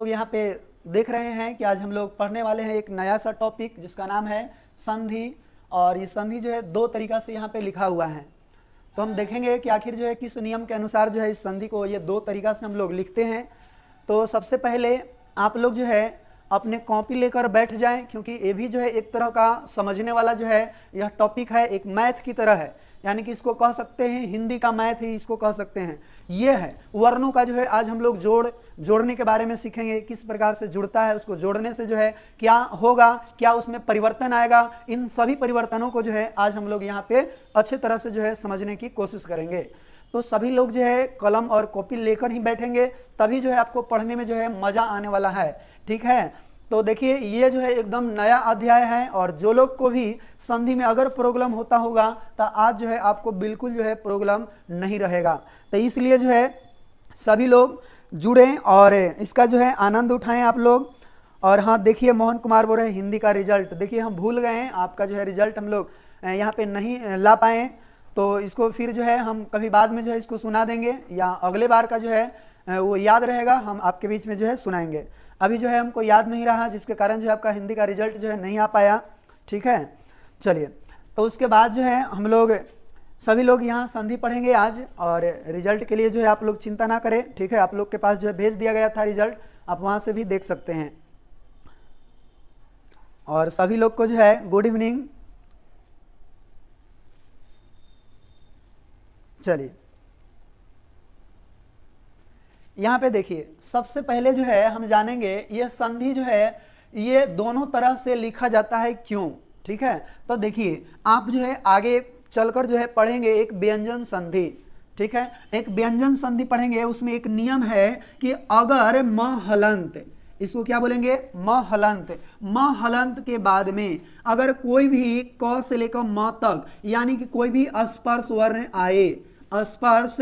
लोग यहाँ पे देख रहे हैं कि आज हम लोग पढ़ने वाले हैं एक नया सा टॉपिक जिसका नाम है संधि। और ये संधि जो है दो तरीका से यहाँ पे लिखा हुआ है। तो हम देखेंगे कि आखिर जो है किस नियम के अनुसार जो है इस संधि को ये दो तरीका से हम लोग लिखते हैं। तो सबसे पहले आप लोग जो है अपने कॉपी लेकर बैठ जाएं, क्योंकि ये भी जो है एक तरह का समझने वाला जो है यह टॉपिक है, एक मैथ की तरह है। यानी कि इसको कह सकते हैं हिंदी का मैथ ही इसको कह सकते हैं। ये है वर्णों का जो है आज हम लोग जोड़ने के बारे में सीखेंगे, किस प्रकार से जुड़ता है, उसको जोड़ने से जो है क्या होगा, क्या उसमें परिवर्तन आएगा। इन सभी परिवर्तनों को जो है आज हम लोग यहाँ पे अच्छे तरह से जो है समझने की कोशिश करेंगे। तो सभी लोग जो है कलम और कॉपी लेकर ही बैठेंगे, तभी जो है आपको पढ़ने में जो है मजा आने वाला है। ठीक है, तो देखिए ये जो है एकदम नया अध्याय है, और जो लोग को भी संधि में अगर प्रॉब्लम होता होगा तो आज जो है आपको बिल्कुल जो है प्रॉब्लम नहीं रहेगा। तो इसलिए जो है सभी लोग जुड़ें और इसका जो है आनंद उठाएं आप लोग। और हाँ देखिए मोहन कुमार बोल रहे हैं हिंदी का रिजल्ट, देखिए हम भूल गए हैं, आपका जो है रिजल्ट हम लोग यहाँ पे नहीं ला पाए, तो इसको फिर जो है हम कभी बाद में जो है इसको सुना देंगे, या अगले बार का जो है वो याद रहेगा हम आपके बीच में जो है सुनाएंगे। अभी जो है हमको याद नहीं रहा, जिसके कारण जो है आपका हिंदी का रिजल्ट जो है नहीं आ पाया। ठीक है, चलिए तो उसके बाद जो है हम लोग सभी लोग यहाँ संधि पढ़ेंगे आज, और रिजल्ट के लिए जो है आप लोग चिंता ना करें। ठीक है, आप लोग के पास जो है भेज दिया गया था रिजल्ट, आप वहाँ से भी देख सकते हैं। और सभी लोग को जो है गुड इवनिंग। चलिए यहाँ पे देखिए सबसे पहले जो है हम जानेंगे ये संधि जो है ये दोनों तरह से लिखा जाता है क्यों। ठीक है, तो देखिए आप जो है आगे चलकर जो है पढ़ेंगे एक व्यंजन संधि। ठीक है, एक व्यंजन संधि पढ़ेंगे, उसमें एक नियम है कि अगर म हलंत, इसको क्या बोलेंगे म हलंत, म हलंत के बाद में अगर कोई भी क से लेकर म तक यानी कि कोई भी स्पर्श वर्ण आए, स्पर्श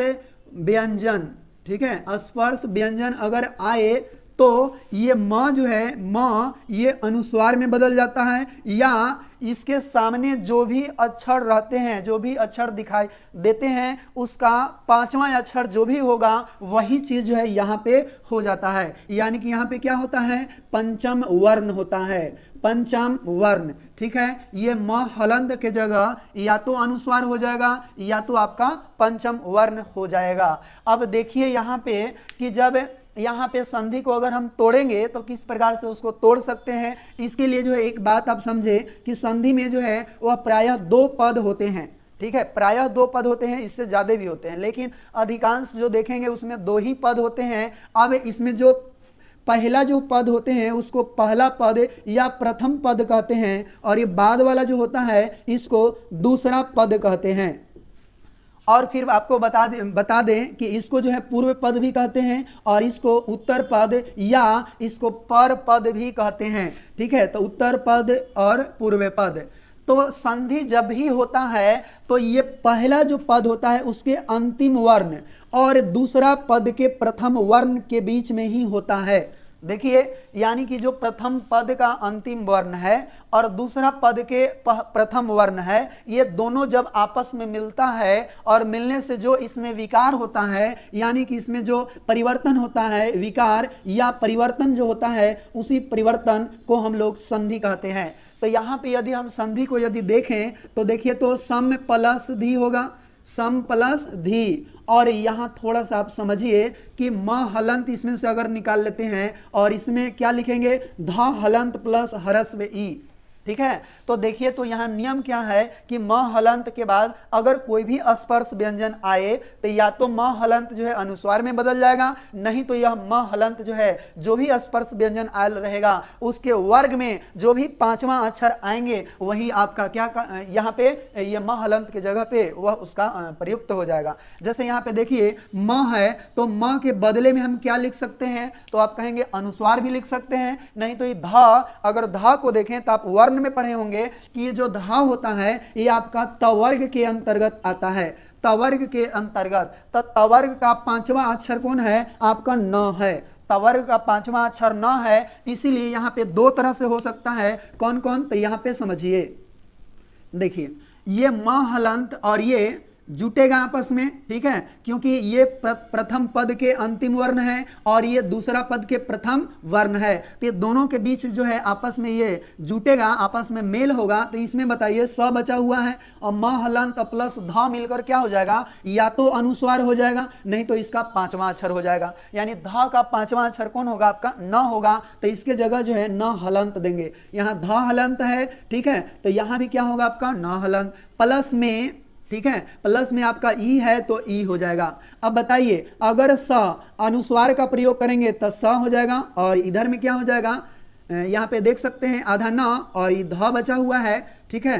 व्यंजन, ठीक है, स्पर्श व्यंजन अगर आए तो ये म जो है म ये अनुस्वार में बदल जाता है, या इसके सामने जो भी अक्षर रहते हैं, जो भी अक्षर दिखाई देते हैं, उसका पांचवा अक्षर जो भी होगा वही चीज जो है यहाँ पे हो जाता है। यानी कि यहाँ पे क्या होता है, पंचम वर्ण होता है, पंचम वर्ण। ठीक है, ये म हलंत के जगह या तो अनुस्वार हो जाएगा या तो आपका पंचम वर्ण हो जाएगा। अब देखिए यहाँ पे कि जब यहाँ पे संधि को अगर हम तोड़ेंगे तो किस प्रकार से उसको तोड़ सकते हैं। इसके लिए जो है एक बात आप समझे कि संधि में जो है वह प्रायः दो पद होते हैं। ठीक है, प्रायः दो पद होते हैं, इससे ज्यादा भी होते हैं, लेकिन अधिकांश जो देखेंगे उसमें दो ही पद होते हैं। अब इसमें जो पहला जो पद होते हैं उसको पहला पद या प्रथम पद कहते हैं, और ये बाद वाला जो होता है इसको दूसरा पद कहते हैं। और फिर आपको बता दें कि इसको जो है पूर्व पद भी कहते हैं, और इसको उत्तर पद या इसको पर पद भी कहते हैं। ठीक है, तो उत्तर पद और पूर्व पद। तो संधि जब भी होता है तो ये पहला जो पद होता है उसके अंतिम वर्ण और दूसरा पद के प्रथम वर्ण के बीच में ही होता है। देखिए यानी कि जो प्रथम पद का अंतिम वर्ण है और दूसरा पद के प्रथम वर्ण है, ये दोनों जब आपस में मिलता है और मिलने से जो इसमें विकार होता है, यानी कि इसमें जो परिवर्तन होता है, विकार या परिवर्तन जो होता है, उसी परिवर्तन को हम लोग संधि कहते हैं। तो यहाँ पे यदि हम संधि को यदि देखें तो देखिए तो सम प्लस धी होगा, सम प्लस धी। और यहाँ थोड़ा सा आप समझिए कि म हलंत इसमें से अगर निकाल लेते हैं और इसमें क्या लिखेंगे, ध हलंत प्लस हरस्व ई। ठीक है, तो देखिए तो यहाँ नियम क्या है कि म हलंत के बाद अगर कोई भी स्पर्श व्यंजन आए तो या तो म हलंत जो है अनुस्वार में बदल जाएगा, नहीं तो यह म हलंत जो है जो भी स्पर्श व्यंजन आयल रहेगा उसके वर्ग में जो भी पांचवा अक्षर आएंगे वही आपका क्या यहाँ पे ये म हलंत के जगह पे वह उसका प्रयुक्त हो जाएगा। जैसे यहाँ पे देखिए म है तो म के बदले में हम क्या लिख सकते हैं, तो आप कहेंगे अनुस्वार भी लिख सकते हैं, नहीं तो ये ध, अगर ध को देखें तो आप वर्ण में पढ़े होंगे कि ये जो धा होता है ये आपका तवर्ग के अंतर्गत आता है, तवर्ग के अंतर्गत। तो तवर्ग का पांचवा अक्षर कौन है, आपका न है, तवर्ग का पांचवा अक्षर न है, इसीलिए यहाँ पे दो तरह से हो सकता है। कौन कौन, तो यहाँ पे समझिए, देखिए ये म हलंत और ये जुटेगा आपस में, ठीक है, क्योंकि ये प्रथम पद के अंतिम वर्ण है और ये दूसरा पद के प्रथम वर्ण है, तो ये दोनों के बीच जो है आपस में ये जुटेगा, आपस में मेल होगा। तो इसमें बताइए स बचा हुआ है और म हलंत प्लस ध मिलकर क्या हो जाएगा, या तो अनुस्वार हो जाएगा नहीं तो इसका पांचवा अक्षर हो जाएगा, यानी ध का पांचवा अक्षर कौन होगा, आपका न होगा, तो इसके जगह जो है न हलंत देंगे। यहाँ ध हलंत है, ठीक है, तो यहाँ भी क्या होगा आपका न हलंत, प्लस में, ठीक है, प्लस में आपका ई है तो ई हो जाएगा। अब बताइए अगर स अनुस्वार का प्रयोग करेंगे तो स हो जाएगा और इधर में क्या हो जाएगा, यहाँ पे देख सकते हैं आधा न और ये ध बचा हुआ है, ठीक है,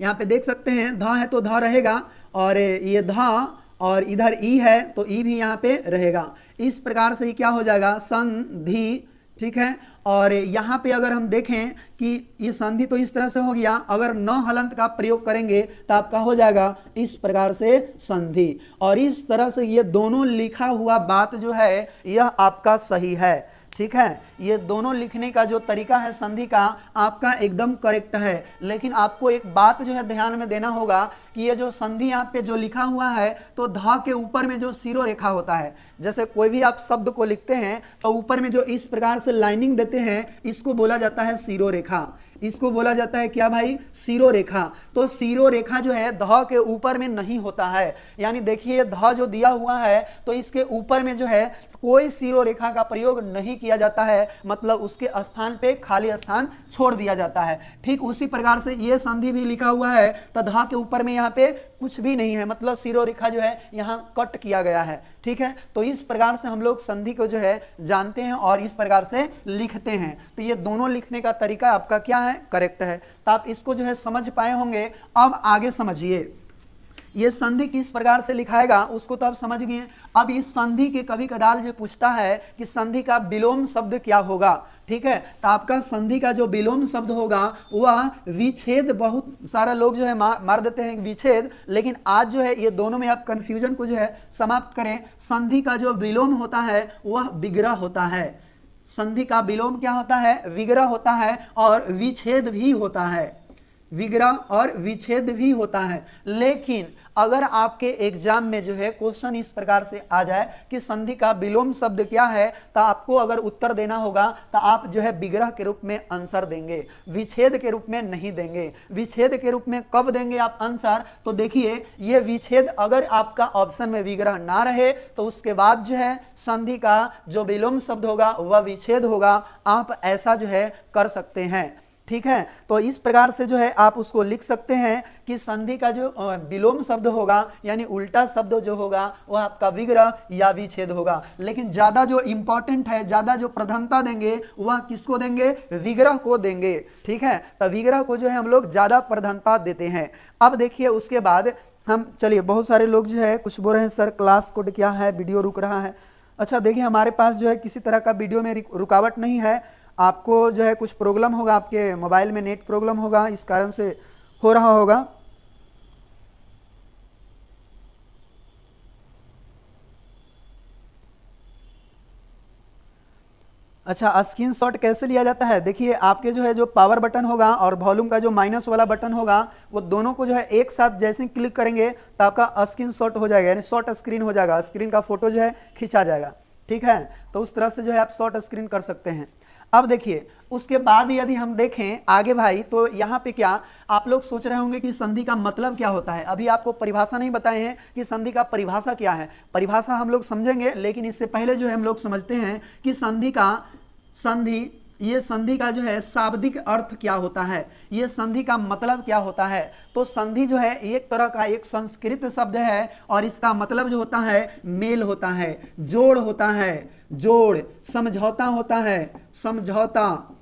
यहाँ पे देख सकते हैं ध है तो ध रहेगा और ये ध और इधर ई है तो ई भी यहाँ पे रहेगा। इस प्रकार से क्या हो जाएगा, संधि, ठीक है। और यहाँ पे अगर हम देखें कि ये संधि तो इस तरह से हो गया, अगर न हलंत का प्रयोग करेंगे तो आपका हो जाएगा इस प्रकार से संधि, और इस तरह से ये दोनों लिखा हुआ बात जो है यह आपका सही है, ठीक है। ये दोनों लिखने का जो तरीका है संधि का आपका एकदम करेक्ट है, लेकिन आपको एक बात जो है ध्यान में देना होगा कि ये जो संधि यहाँ पे जो लिखा हुआ है तो ध के ऊपर में जो सिरो रेखा होता है, जैसे कोई भी आप शब्द को लिखते हैं तो ऊपर में जो इस प्रकार से लाइनिंग देते हैं इसको बोला जाता है सिरो रेखा, इसको बोला जाता है क्या भाई, सिरो रेखा। तो सिरो रेखा जो है ध के ऊपर में नहीं होता है, यानी देखिए ध जो दिया हुआ है तो इसके ऊपर में जो है कोई सिरो रेखा का प्रयोग नहीं किया जाता है, मतलब उसके स्थान पे खाली स्थान छोड़ दिया जाता है। ठीक उसी प्रकार से ये संधि भी लिखा हुआ है तो ध के ऊपर में यहाँ पे कुछ भी नहीं है, मतलब सिरो रेखा जो है यहाँ कट किया गया है, ठीक है। तो इस प्रकार से हम लोग संधि को जो है जानते हैं और इस प्रकार से लिखते हैं। तो ये दोनों लिखने का तरीका आपका क्या है, करेक्ट है। तो आप इसको जो है समझ पाए होंगे। अब आगे समझिए ये संधि किस प्रकार से लिखाएगा उसको तो आप समझ गए। अब इस संधि के कभी कदार जो पूछता है कि संधि का विलोम शब्द क्या होगा, ठीक है, तो आपका संधि का जो विलोम शब्द होगा वह विच्छेद। बहुत सारा लोग जो है मार देते हैं विच्छेद, लेकिन आज जो है ये दोनों में आप कंफ्यूजन को जो है समाप्त करें। संधि का जो विलोम होता है वह विग्रह होता है, संधि का विलोम क्या होता है, विग्रह होता है, और विच्छेद भी होता है, विग्रह और विच्छेद भी होता है। लेकिन अगर आपके एग्जाम में जो है क्वेश्चन इस प्रकार से आ जाए कि संधि का विलोम शब्द क्या है, तो आपको अगर उत्तर देना होगा तो आप जो है विग्रह के रूप में आंसर देंगे, विच्छेद के रूप में नहीं देंगे। विच्छेद के रूप में कब देंगे आप आंसर, तो देखिए ये विच्छेद अगर आपका ऑप्शन में विग्रह ना रहे तो उसके बाद जो है संधि का जो विलोम शब्द होगा वह विच्छेद होगा। आप ऐसा जो है कर सकते हैं, ठीक है। तो इस प्रकार से जो है आप उसको लिख सकते हैं कि संधि का जो विलोम शब्द होगा यानी उल्टा शब्द जो होगा वह आपका विग्रह या विच्छेद होगा। लेकिन ज्यादा जो इंपॉर्टेंट है, ज्यादा जो प्रधानता देंगे वह किसको देंगे, विग्रह को देंगे, ठीक है। तो विग्रह को जो है हम लोग ज्यादा प्रधानता देते हैं। अब देखिए उसके बाद हम चलिए, बहुत सारे लोग जो है कुछ बोल रहे हैं सर क्लास कोड क्या है, वीडियो रुक रहा है। अच्छा देखिए हमारे पास जो है किसी तरह का वीडियो में रुकावट नहीं है। आपको जो है कुछ प्रॉब्लम होगा, आपके मोबाइल में नेट प्रॉब्लम होगा, इस कारण से हो रहा होगा। अच्छा स्क्रीनशॉट कैसे लिया जाता है, देखिए आपके जो है जो पावर बटन होगा और वॉल्यूम का जो माइनस वाला बटन होगा वो दोनों को जो है एक साथ जैसे क्लिक करेंगे तो आपका स्क्रीनशॉट हो जाएगा, यानी शॉर्ट स्क्रीन हो जाएगा, स्क्रीन का फोटो जो है खींचा जाएगा, ठीक है। तो उस तरह से जो है आप शॉर्ट स्क्रीन कर सकते हैं। अब देखिए उसके बाद यदि हम देखें आगे भाई, तो यहाँ पे क्या आप लोग सोच रहे होंगे कि संधि का मतलब क्या होता है। अभी आपको परिभाषा नहीं बताए हैं कि संधि का परिभाषा क्या है, परिभाषा हम लोग समझेंगे, लेकिन इससे पहले जो है हम लोग समझते हैं कि ये संधि का जो है शाब्दिक अर्थ क्या होता है, ये संधि का मतलब क्या होता है। तो संधि जो है एक तरह का एक संस्कृत शब्द है और इसका मतलब जो होता है मेल होता है, जोड़ होता है, जोड़, समझौता होता है, समझौता,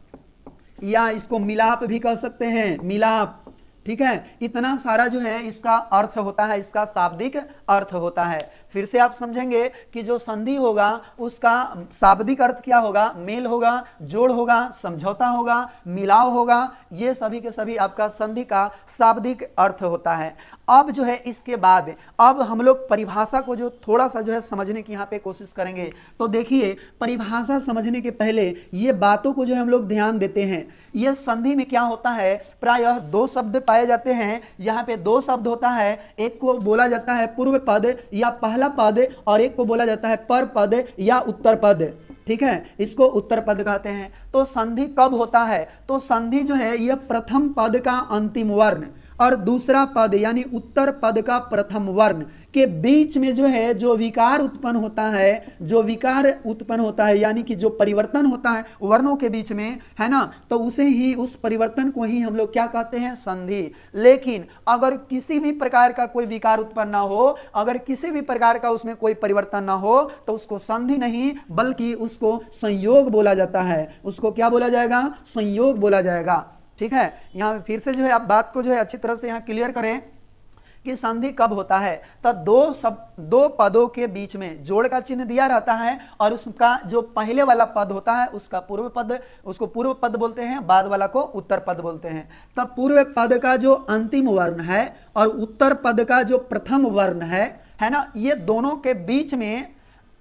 या इसको मिलाप भी कह सकते हैं, मिलाप, ठीक है। इतना सारा जो है इसका अर्थ होता है, इसका शाब्दिक अर्थ होता है। फिर से आप समझेंगे कि जो संधि होगा उसका शाब्दिक अर्थ क्या होगा, मेल होगा, जोड़ होगा, समझौता होगा, मिलाव होगा, ये सभी के सभी आपका संधि का शाब्दिक अर्थ होता है। अब जो है इसके बाद अब हम लोग परिभाषा को जो थोड़ा सा जो है समझने की यहाँ पे कोशिश करेंगे। तो देखिए परिभाषा समझने के पहले ये बातों को जो है हम लोग ध्यान देते हैं। ये संधि में क्या होता है, प्रायः दो शब्द पाए जाते हैं। यहाँ पे दो शब्द होता है, एक को बोला जाता है पूर्व पद या पहला पद और एक को बोला जाता है पर पद या उत्तर पद। ठीक है, इसको उत्तर पद कहते हैं। तो संधि कब होता है, तो संधि जो है यह प्रथम पद का अंतिम वर्ण और दूसरा पद यानी उत्तर पद का प्रथम वर्ण के बीच में जो है जो विकार उत्पन्न होता है, जो विकार उत्पन्न होता है यानी कि जो परिवर्तन होता है वर्णों के बीच में, है ना, तो उसे ही, उस परिवर्तन को ही हम लोग क्या कहते हैं, संधि। लेकिन अगर किसी भी प्रकार का कोई विकार उत्पन्न ना हो, अगर किसी भी प्रकार का उसमें कोई परिवर्तन ना हो, तो उसको संधि नहीं बल्कि उसको संयोग बोला जाता है। उसको क्या बोला जाएगा, संयोग बोला जाएगा। ठीक है, यहां फिर से जो है आप बात को जो है अच्छी तरह से यहां क्लियर करें कि संधि कब होता है। तो दो पदों के बीच में जोड़ का चिन्ह दिया रहता है और उसका जो पहले वाला पद होता है उसका पूर्व पद, उसको पूर्व पद बोलते हैं, बाद वाला को उत्तर पद बोलते हैं। तब पूर्व पद का जो अंतिम वर्ण है और उत्तर पद का जो प्रथम वर्ण है ना, ये दोनों के बीच में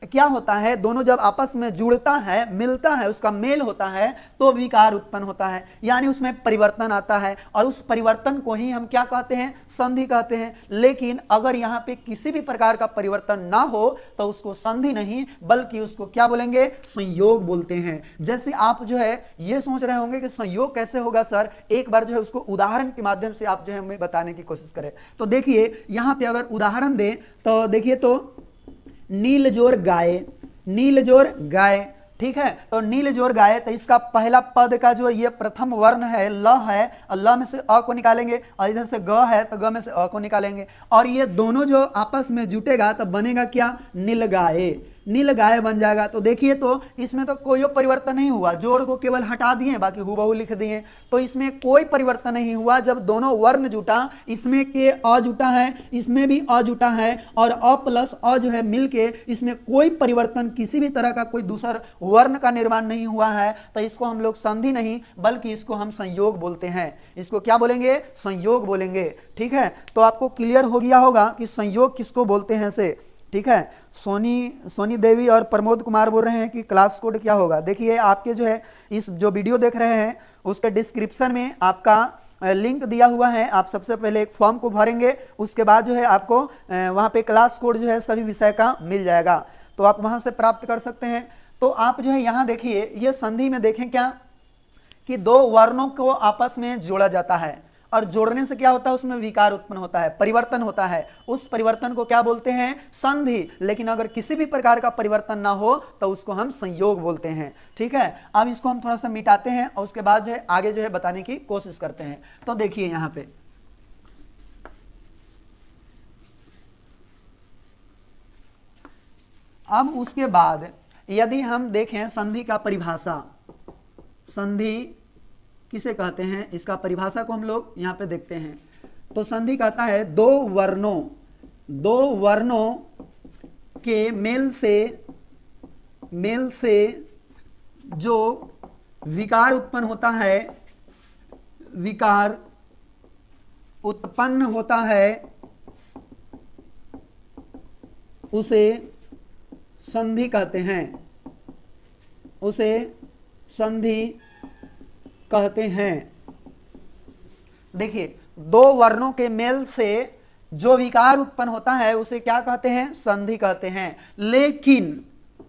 क्या होता है, दोनों जब आपस में जुड़ता है, मिलता है, उसका मेल होता है तो विकार उत्पन्न होता है, यानी उसमें परिवर्तन आता है और उस परिवर्तन को ही हम क्या कहते हैं, संधि कहते हैं। लेकिन अगर यहाँ पे किसी भी प्रकार का परिवर्तन ना हो तो उसको संधि नहीं बल्कि उसको क्या बोलेंगे, संयोग बोलते हैं। जैसे आप जो है ये सोच रहे होंगे कि संयोग कैसे होगा सर, एक बार जो है उसको उदाहरण के माध्यम से आप जो है हमें बताने की कोशिश करें। तो देखिए यहाँ पे अगर उदाहरण दें तो देखिए, तो नील जोर गाय, नील जोर गाय, ठीक है, तो नील जोर गाय, तो इसका पहला पद का जो ये प्रथम वर्ण है ल है, और ल में से अ को निकालेंगे और इधर से ग है तो ग में से अ को निकालेंगे और ये दोनों जो आपस में जुटेगा तो बनेगा क्या, नील गाय, नील गाय बन जाएगा। तो देखिए तो इसमें तो कोई परिवर्तन नहीं हुआ, जोड़ को केवल हटा दिए बाकी हुबहू लिख दिए, तो इसमें कोई परिवर्तन नहीं हुआ। जब दोनों वर्ण जुटा, इसमें के अ जुटा है, इसमें भी अ जुटा है और अ प्लस अ जो है मिलके इसमें कोई परिवर्तन, किसी भी तरह का कोई दूसरा वर्ण का निर्माण नहीं हुआ है, तो इसको हम लोग संधि नहीं बल्कि इसको हम संयोग बोलते हैं। इसको क्या बोलेंगे, संयोग बोलेंगे। ठीक है, तो आपको क्लियर हो गया होगा कि संयोग किसको बोलते हैं से। ठीक है, सोनी देवी और प्रमोद कुमार बोल रहे हैं कि क्लास कोड क्या होगा। देखिए आपके जो है इस जो वीडियो देख रहे हैं उसके डिस्क्रिप्शन में आपका लिंक दिया हुआ है। आप सबसे पहले एक फॉर्म को भरेंगे, उसके बाद जो है आपको वहाँ पे क्लास कोड जो है सभी विषय का मिल जाएगा, तो आप वहाँ से प्राप्त कर सकते हैं। तो आप जो है यहाँ देखिए, ये संधि में देखें क्या कि दो वर्णों को आपस में जोड़ा जाता है और जोड़ने से क्या होता है, उसमें विकार उत्पन्न होता है, परिवर्तन होता है, उस परिवर्तन को क्या बोलते हैं, संधि। लेकिन अगर किसी भी प्रकार का परिवर्तन ना हो तो उसको हम संयोग बोलते हैं। ठीक है, अब इसको हम थोड़ा सा मिटाते हैं और उसके बाद जो है आगे जो है बताने की कोशिश करते हैं। तो देखिए यहाँ पे अब उसके बाद यदि हम देखें संधि का परिभाषा, संधि किसे कहते हैं, इसका परिभाषा को हम लोग यहाँ पे देखते हैं। तो संधि कहता है दो वर्णों के मेल से जो विकार उत्पन्न होता है, विकार उत्पन्न होता है उसे संधि कहते हैं, उसे संधि कहते हैं। देखिए दो वर्णों के मेल से जो विकार उत्पन्न होता है उसे क्या कहते हैं, संधि कहते हैं।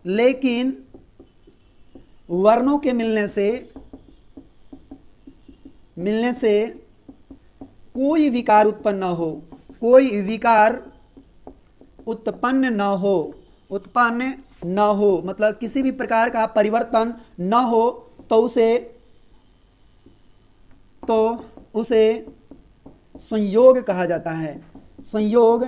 लेकिन वर्णों के मिलने से कोई विकार उत्पन्न न हो, कोई विकार उत्पन्न न हो, मतलब किसी भी प्रकार का परिवर्तन न हो तो उसे संयोग कहा जाता है, संयोग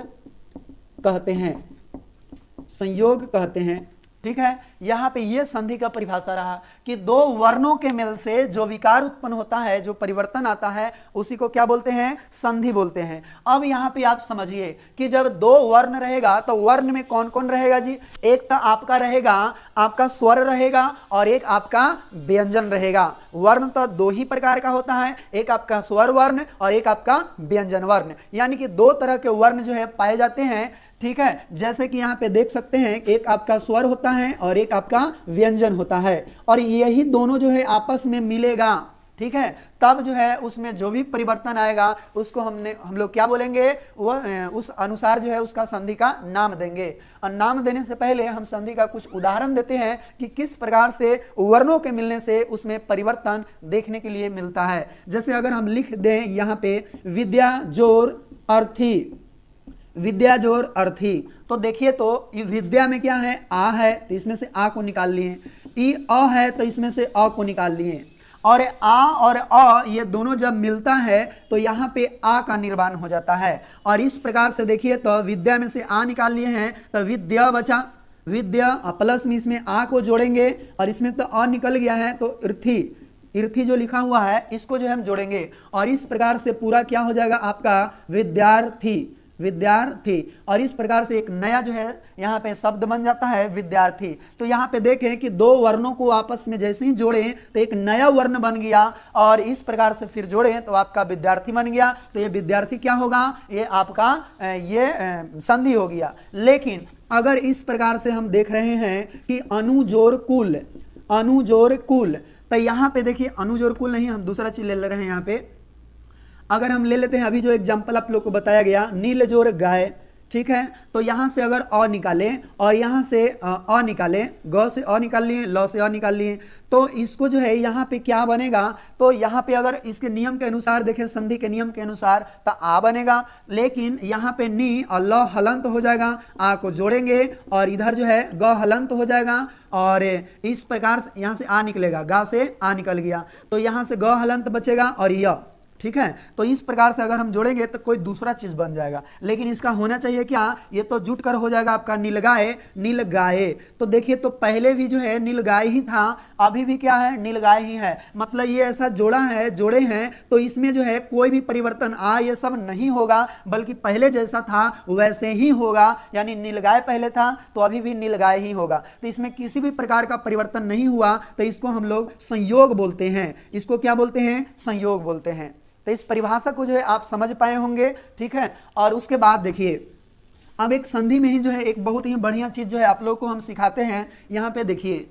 कहते हैं। ठीक है, यहाँ पे ये संधि का परिभाषा रहा कि दो वर्णों के मेल से जो विकार उत्पन्न होता है, जो परिवर्तन आता है, उसी को क्या बोलते हैं, संधि बोलते हैं। अब यहाँ पे आप समझिए कि जब दो वर्ण रहेगा तो वर्ण में कौन कौन रहेगा जी, एक तो आपका रहेगा, आपका स्वर रहेगा और एक आपका व्यंजन रहेगा। वर्ण तो दो ही प्रकार का होता है, एक आपका स्वर वर्ण और एक आपका व्यंजन वर्ण, यानी कि दो तरह के वर्ण जो है पाए जाते हैं। ठीक है, जैसे कि यहाँ पे देख सकते हैं, एक आपका स्वर होता है और एक आपका व्यंजन होता है, और यही दोनों जो है आपस में मिलेगा। ठीक है, तब जो है उसमें जो भी परिवर्तन आएगा उसको हम लोग क्या बोलेंगे, वह उस अनुसार जो है उसका संधि का नाम देंगे। और नाम देने से पहले हम संधि का कुछ उदाहरण देते हैं कि किस प्रकार से वर्णों के मिलने से उसमें परिवर्तन देखने के लिए मिलता है। जैसे अगर हम लिख दें यहाँ पे विद्या जोर अर्थी, विद्या जोर अर्थी, तो देखिए तो ये विद्या में क्या है, आ है, तो इसमें से आ को निकाल लिए, ई अ है तो इसमें से अ को निकाल लिए, और आ और अ ये दोनों जब मिलता है तो यहाँ पे आ का निर्माण हो जाता है। और इस प्रकार से देखिए तो विद्या में से आ निकाल लिए हैं तो विद्या बचा, विद्या प्लस में इसमें आ को जोड़ेंगे और इसमें तो अ निकल गया है तो इर्थी, इर्थी जो लिखा हुआ है इसको जो हम जोड़ेंगे, और इस प्रकार से पूरा क्या हो जाएगा आपका विद्यार्थी, विद्यार्थी। और इस प्रकार से एक नया जो है यहाँ पे शब्द बन जाता है विद्यार्थी। तो यहाँ पे देखें कि दो वर्णों को आपस में जैसे ही जोड़ें तो एक नया वर्ण बन गया, और इस प्रकार से फिर जोड़ें तो आपका विद्यार्थी बन गया। तो ये विद्यार्थी क्या होगा, ये आपका ये संधि हो गया। लेकिन अगर इस प्रकार से हम देख रहे हैं कि अनुजोर कुल, अनुजोर कुल, तो यहाँ पे देखिए अनुजोर कुल नहीं, हम दूसरा चीज ले रहे हैं। यहाँ पे अगर हम ले लेते हैं अभी जो एग्जाम्पल आप लोग को बताया गया, नील जोर गाय, ठीक है, तो यहाँ से अगर अ निकालें और यहाँ से अ निकालें, ग से अ निकाल लिए, ल से अ निकाल लिए, तो इसको जो है यहाँ पे क्या बनेगा, तो यहाँ पे अगर इसके नियम के अनुसार देखें, संधि के नियम के अनुसार, तो आ बनेगा। लेकिन यहाँ पे नी और ल हलंत हो जाएगा, आ को जोड़ेंगे और इधर जो है ग हलंत हो जाएगा, और इस प्रकार से यहाँ से आ निकलेगा, गा से आ निकल गया, तो यहाँ से ग हलंत बचेगा और य। ठीक है, तो इस प्रकार से अगर हम जोड़ेंगे तो कोई दूसरा चीज बन जाएगा, लेकिन इसका होना चाहिए क्या, ये तो जुट कर हो जाएगा आपका नीलगाय, नीलगाये। तो देखिए तो पहले भी जो है नीलगाय ही था, अभी भी क्या है, नीलगाय ही है। मतलब ये ऐसा जोड़ा है, जोड़े हैं, तो इसमें जो है कोई भी परिवर्तन आ ये सब नहीं होगा, बल्कि पहले जैसा था वैसे ही होगा। यानी नीलगाय पहले था तो अभी भी नीलगाय ही होगा, तो इसमें किसी भी प्रकार का परिवर्तन नहीं हुआ, तो इसको हम लोग संयोग बोलते हैं। इसको क्या बोलते हैं, संयोग बोलते हैं। तो इस परिभाषा को जो है आप समझ पाए होंगे। ठीक है, और उसके बाद देखिए अब एक संधि में ही जो है एक बहुत ही बढ़िया चीज जो है आप लोग को हम सिखाते हैं। यहाँ पे देखिए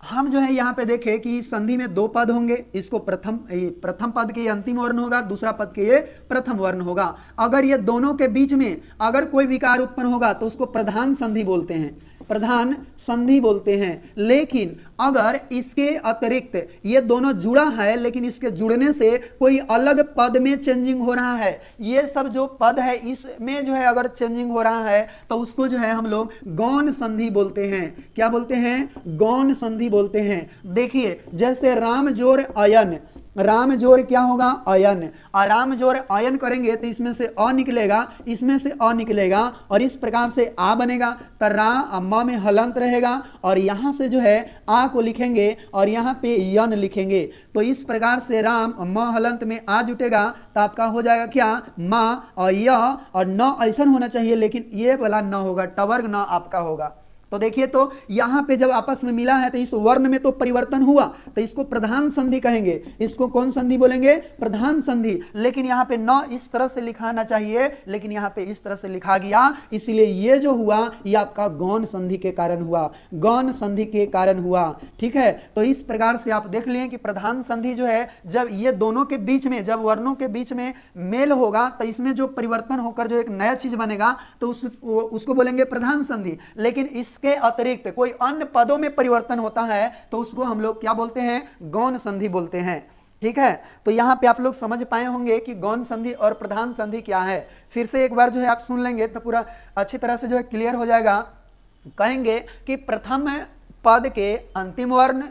हम जो है यहाँ पे देखें कि संधि में दो पद होंगे, इसको प्रथम पद के ये अंतिम वर्ण होगा, दूसरा पद के ये प्रथम वर्ण होगा। अगर ये दोनों के बीच में अगर कोई विकार उत्पन्न होगा तो उसको प्रधान संधि बोलते हैं, प्रधान संधि बोलते हैं। लेकिन अगर इसके अतिरिक्त ये दोनों जुड़ा है, लेकिन इसके जुड़ने से कोई अलग पद में चेंजिंग हो रहा है, ये सब जो पद है इसमें जो है अगर चेंजिंग हो रहा है तो उसको जो है हम लोग गौण संधि बोलते हैं। क्या बोलते हैं, गौण संधि बोलते हैं। देखिए जैसे राम जोर अयन, राम जोर क्या होगा, अयन, और राम जोर अयन करेंगे तो इसमें से अ निकलेगा, इसमें से अ निकलेगा, और इस प्रकार से आ बनेगा। तो रा म में हलंत रहेगा और यहाँ से जो है आ को लिखेंगे और यहाँ पे यन लिखेंगे। तो इस प्रकार से राम म हलंत में आ जुटेगा तो आपका हो जाएगा क्या, माँ और य, और न ऐसा होना चाहिए, लेकिन ये वाला न होगा, टवर्ग न आपका होगा। तो देखिए तो यहाँ पे जब आपस में मिला है तो इस वर्ण में तो परिवर्तन हुआ, तो इसको प्रधान संधि कहेंगे। इसको कौन संधि बोलेंगे, प्रधान संधि। लेकिन यहाँ पे न इस तरह से लिखाना चाहिए, लेकिन यहाँ पे इस तरह से लिखा गया, इसलिए ये जो हुआ ये आपका गौण संधि के कारण हुआ, गौण संधि के कारण हुआ। ठीक है, तो इस प्रकार से आप देख लिए कि प्रधान संधि जो है जब ये दोनों के बीच में, जब वर्णों के बीच में मेल होगा तो इसमें जो परिवर्तन होकर जो एक नया चीज बनेगा तो उसको बोलेंगे प्रधान संधि। लेकिन इसके अतिरिक्त कोई अन्य पदों में परिवर्तन होता है तो उसको हम लोग क्या बोलते हैं, गौण संधि बोलते हैं। ठीक है, तो यहाँ पे आप लोग समझ पाए होंगे कि गौण संधि और प्रधान संधि क्या है। फिर से एक बार जो है आप सुन लेंगे तो पूरा अच्छी तरह से जो है क्लियर हो जाएगा। कहेंगे कि प्रथम पद के अंतिम वर्ण,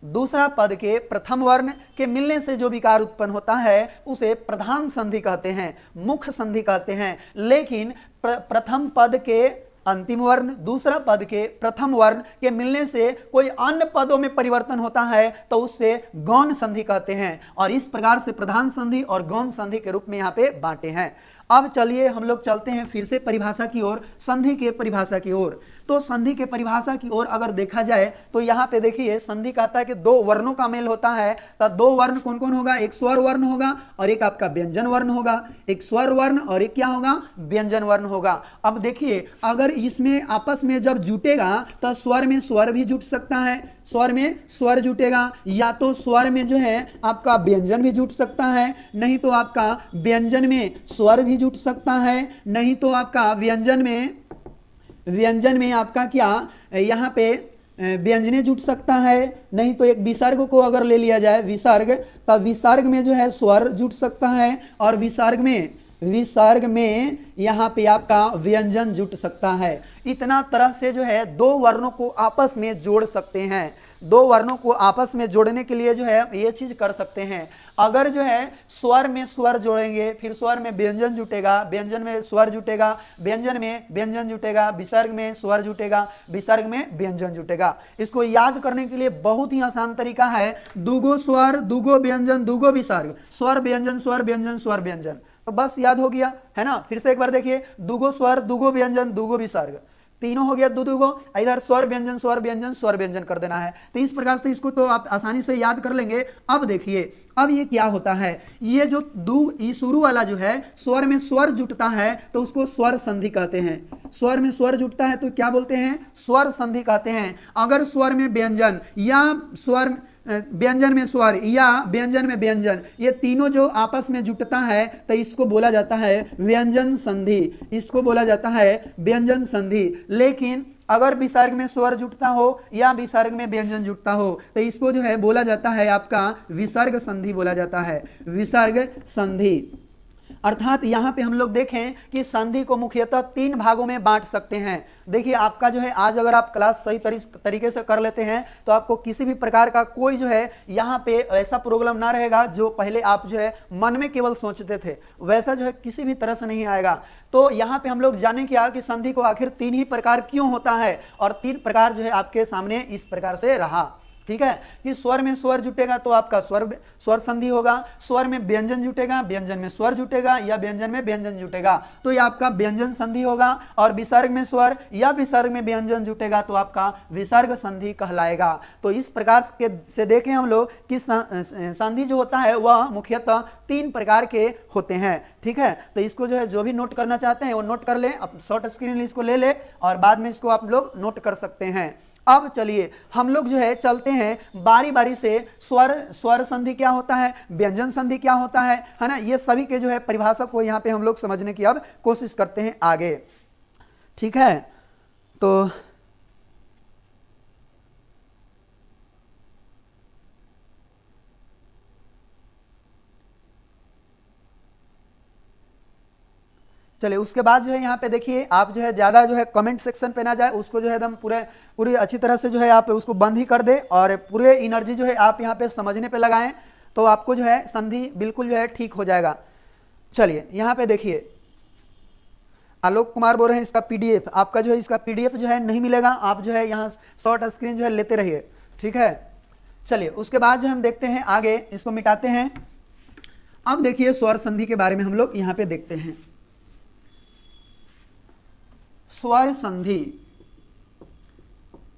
दूसरा पद के प्रथम वर्ण के मिलने से जो विकार उत्पन्न होता है उसे प्रधान संधि कहते हैं, मुख्य संधि कहते हैं। लेकिन प्रथम पद के अंतिम वर्ण दूसरा पद के प्रथम वर्ण के मिलने से कोई अन्य पदों में परिवर्तन होता है तो उससे गौण संधि कहते हैं। और इस प्रकार से प्रधान संधि और गौण संधि के रूप में यहाँ पे बांटे हैं। अब चलिए हम लोग चलते हैं फिर से परिभाषा की ओर, संधि के परिभाषा की ओर। तो संधि के परिभाषा की ओर अगर देखा जाए तो यहाँ पे देखिए संधि कहता है कि दो वर्णों का मेल होता है। तो दो वर्ण कौन कौन होगा, एक स्वर वर्ण होगा और एक आपका व्यंजन वर्ण होगा। एक स्वर वर्ण और एक क्या होगा, व्यंजन वर्ण होगा। अब देखिए अगर इसमें आपस में जब जुटेगा तो स्वर में स्वर भी जुट सकता है, स्वर में स्वर जुटेगा, या तो स्वर में जो है आपका व्यंजन भी जुट सकता है, नहीं तो आपका व्यंजन में स्वर भी जुट सकता है, नहीं तो आपका व्यंजन में आपका क्या यहाँ पे व्यंजने जुट सकता है, नहीं तो एक विसर्ग को अगर ले लिया जाए विसर्ग, तब विसर्ग में जो है स्वर जुट सकता है और विसर्ग में यहाँ पे आपका व्यंजन जुट सकता है। इतना तरह से जो है दो वर्णों को आपस में जोड़ सकते हैं। दो वर्णों को आपस में जोड़ने के लिए जो है ये चीज कर सकते हैं। अगर जो है स्वर में स्वर जोड़ेंगे, फिर स्वर में व्यंजन जुटेगा, व्यंजन में स्वर जुटेगा, व्यंजन में व्यंजन जुटेगा, विसर्ग में स्वर जुटेगा, विसर्ग में व्यंजन जुटेगा। इसको याद करने के लिए बहुत ही आसान तरीका है, दुगो स्वर दुगो व्यंजन दुगो विसर्ग, स्वर व्यंजन स्वर व्यंजन स्वर व्यंजन, तो बस याद हो गया है ना। फिर से एक बार देखिए, दुगो स्वर दुगो व्यंजन दुगो विसर्ग, तीनों हो गया दो दुगो, इधर स्वर व्यंजन स्वर व्यंजन स्वर व्यंजन कर देना है। तो इस प्रकार से इसको तो आप आसानी से याद कर लेंगे। अब देखिए अब ये क्या होता है, ये जो शुरू वाला जो है स्वर में स्वर जुटता है तो उसको स्वर संधि कहते हैं। स्वर में स्वर जुटता है तो क्या बोलते हैं, स्वर संधि कहते हैं। अगर स्वर में व्यंजन या स्वर व्यंजन में स्वर या व्यंजन में व्यंजन, ये तीनों जो आपस में जुटता है तो इसको बोला जाता है व्यंजन संधि, इसको बोला जाता है व्यंजन संधि। लेकिन अगर विसर्ग में स्वर जुटता हो या विसर्ग में व्यंजन जुटता हो तो इसको जो है बोला जाता है आपका विसर्ग संधि बोला जाता है, विसर्ग संधि। अर्थात यहाँ पे हम लोग देखें कि संधि को मुख्यतः तीन भागों में बांट सकते हैं। देखिए आपका जो है आज अगर आप क्लास सही तरीके से कर लेते हैं तो आपको किसी भी प्रकार का कोई जो है यहाँ पे ऐसा प्रॉब्लम ना रहेगा जो पहले आप जो है मन में केवल सोचते थे, वैसा जो है किसी भी तरह से नहीं आएगा। तो यहाँ पे हम लोग जाने क्या कि संधि को आखिर तीन ही प्रकार क्यों होता है, और तीन प्रकार जो है आपके सामने इस प्रकार से रहा। ठीक है कि स्वर में स्वर जुटेगा तो आपका स्वर संधि होगा, स्वर में व्यंजन जुटेगा व्यंजन में स्वर जुटेगा या व्यंजन में व्यंजन जुटेगा तो ये आपका व्यंजन संधि होगा, और विसर्ग में स्वर या विसर्ग में व्यंजन जुटेगा तो आपका विसर्ग संधि कहलाएगा। तो इस प्रकार से देखें हम लोग कि संधि जो होता है वह मुख्यतः तीन प्रकार के होते हैं। ठीक है, तो इसको जो है जो भी नोट करना चाहते हैं वो नोट कर ले, अब शॉर्ट स्क्रीन इसको ले ले और बाद में इसको आप लोग नोट कर सकते हैं। अब चलिए हम लोग जो है चलते हैं बारी बारी से, स्वर संधि क्या होता है, व्यंजन संधि क्या होता है ना, ये सभी के जो है परिभाषा को यहाँ पे हम लोग समझने की अब कोशिश करते हैं आगे। ठीक है, तो चलिए उसके बाद जो है यहाँ पे देखिए आप जो है ज़्यादा जो है कमेंट सेक्शन पे ना जाए, उसको जो है एकदम पूरी अच्छी तरह से जो है आप उसको बंद ही कर दे और पूरे एनर्जी जो है आप यहाँ पे समझने पे लगाएं तो आपको जो है संधि बिल्कुल जो है ठीक हो जाएगा। चलिए यहाँ पे देखिए आलोक कुमार बोल रहे हैं इसका पीडीएफ, आपका जो है इसका पीडीएफ जो है नहीं मिलेगा, आप जो है यहाँ शॉर्ट स्क्रीन जो है लेते रहिए। ठीक है, चलिए उसके बाद जो हम देखते हैं आगे, इसको मिटाते हैं। अब देखिए स्वर संधि के बारे में हम लोग यहाँ पे देखते हैं। स्वर संधि,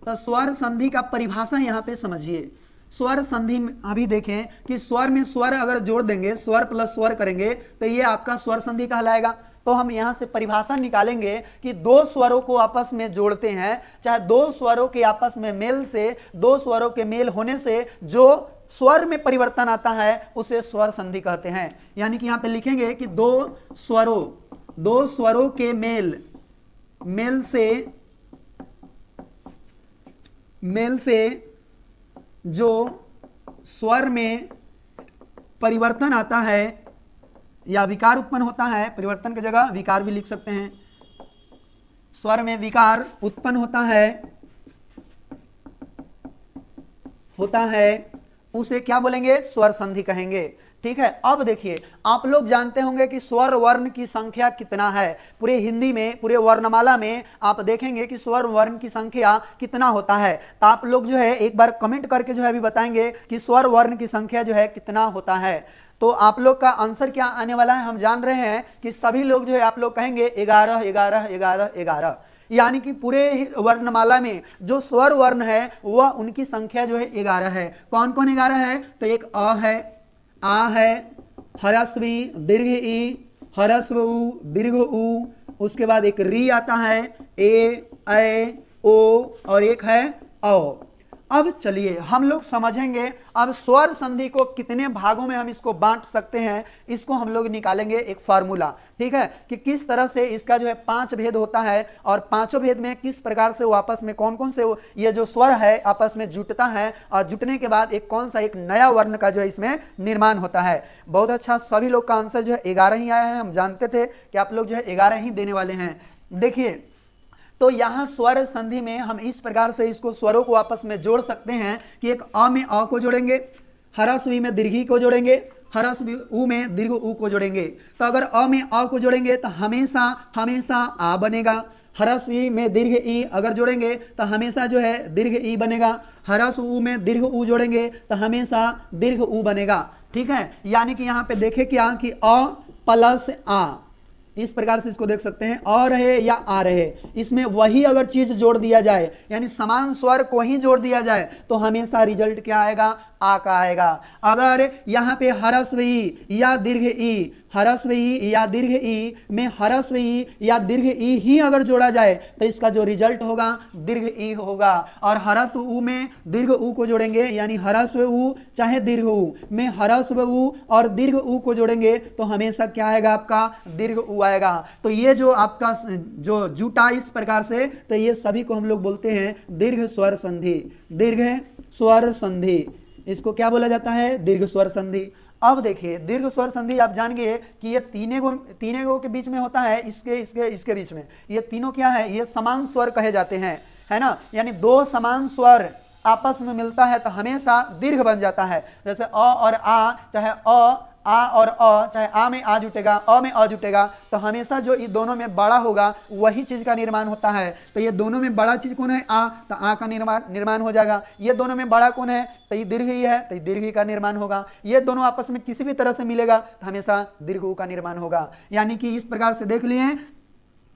तो स्वर संधि का परिभाषा यहाँ पे समझिए। स्वर संधि में अभी देखें कि स्वर में स्वर अगर जोड़ देंगे, स्वर प्लस स्वर करेंगे तो ये आपका स्वर संधि कहलाएगा। तो हम यहाँ से परिभाषा निकालेंगे कि दो स्वरों को आपस में जोड़ते हैं, चाहे दो स्वरों के आपस में मेल से, दो स्वरों के मेल होने से जो स्वर में परिवर्तन आता है उसे स्वर संधि कहते हैं। यानी कि यहाँ पे लिखेंगे कि दो स्वरों के मेल से जो स्वर में परिवर्तन आता है या विकार उत्पन्न होता है, परिवर्तन की जगह विकार भी लिख सकते हैं, स्वर में विकार उत्पन्न होता है उसे क्या बोलेंगे, स्वर संधि कहेंगे। ठीक है। अब देखिए, आप लोग जानते होंगे कि स्वर वर्ण की संख्या कितना है। पूरे हिंदी में, पूरे वर्णमाला में आप देखेंगे कि स्वर वर्ण की संख्या कितना होता है। तो आप लोग जो है एक बार कमेंट करके जो है अभी बताएंगे कि स्वर वर्ण की संख्या जो है कितना होता है। तो आप लोग का आंसर क्या आने वाला है, हम जान रहे हैं कि सभी लोग जो है आप लोग कहेंगे 11 11 11 11, यानी कि पूरे वर्णमाला में जो स्वर वर्ण है वह उनकी संख्या जो है 11 है। कौन कौन 11 है? तो एक अ है, आ है, ह्रस्व ई, दीर्घ ई, ह्रस्व उ, दीर्घ उ, उसके बाद एक री आता है, ए ओ, और एक है औ। अब चलिए हम लोग समझेंगे अब स्वर संधि को कितने भागों में हम इसको बांट सकते हैं, इसको हम लोग निकालेंगे एक फार्मूला, ठीक है, कि किस तरह से इसका जो है 5 भेद होता है और पांचों भेद में किस प्रकार से वो आपस में कौन कौन से ये जो स्वर है आपस में जुटता है और जुटने के बाद एक कौन सा एक नया वर्ण का जो है इसमें निर्माण होता है। बहुत अच्छा, सभी लोग का आंसर जो है 11 ही आया है। हम जानते थे कि आप लोग जो है 11 ही देने वाले हैं। देखिए, तो यहाँ स्वर संधि में हम इस प्रकार से इसको स्वरों को आपस में जोड़ सकते हैं कि एक अ में अ को जोड़ेंगे, ह्रस्व ई में दीर्घ ई को जोड़ेंगे, ह्रस्व उ में दीर्घ उ को जोड़ेंगे। तो अगर अ में अ को जोड़ेंगे तो हमेशा हमेशा आ बनेगा। ह्रस्व ई में दीर्घ ई अगर जोड़ेंगे तो हमेशा जो है दीर्घ ई बनेगा। ह्रस्व उ में दीर्घ उ जोड़ेंगे तो हमेशा दीर्घ उ बनेगा, ठीक है। यानी कि यहाँ पे देखे क्या कि अ प्लस आ, इस प्रकार से इसको देख सकते हैं, अ रहे या आ रहे, इसमें वही अगर चीज जोड़ दिया जाए यानी समान स्वर को ही जोड़ दिया जाए तो हमेशा रिजल्ट क्या आएगा? आ का आएगा। अगर यहाँ पे ह्रस्व ई या दीर्घ ई, ह्रस्व ई या दीर्घ ई में ह्रस्व ई या दीर्घ ई ही अगर जोड़ा जाए तो इसका जो रिजल्ट होगा दीर्घ ई होगा। और ह्रस्व उ में दीर्घ उ को जोड़ेंगे यानी ह्रस्व उ चाहे दीर्घ उ में ह्रस्व उ और दीर्घ उ को जोड़ेंगे तो हमेशा क्या आएगा? आपका दीर्घ उ आएगा। तो ये जो आपका जो जुटा इस प्रकार से, तो ये सभी को हम लोग बोलते हैं दीर्घ स्वर संधि। दीर्घ स्वर संधि, इसको क्या बोला जाता है? दीर्घ स्वर संधि। अब देखिए, दीर्घ स्वर संधि आप जान गए कि ये तीने गो के बीच में होता है, इसके बीच में ये तीनों क्या है? ये समान स्वर कहे जाते हैं, है ना। यानी दो समान स्वर आपस में मिलता है तो हमेशा दीर्घ बन जाता है। जैसे अ और आ, चाहे आ और अ, चाहे आ में आ जुटेगा, अ में अ जुटेगा, तो हमेशा जो ये दोनों में बड़ा होगा वही चीज का निर्माण होता है। तो ये दोनों में बड़ा चीज कौन है? आ, तो आ का निर्माण हो जाएगा। ये दोनों में बड़ा कौन है? तो ये दीर्घ ही है, तो दीर्घ ही का निर्माण होगा। ये दोनों आपस में किसी भी तरह से मिलेगा तो हमेशा दीर्घ उ का निर्माण होगा। यानी कि इस प्रकार से देख लिए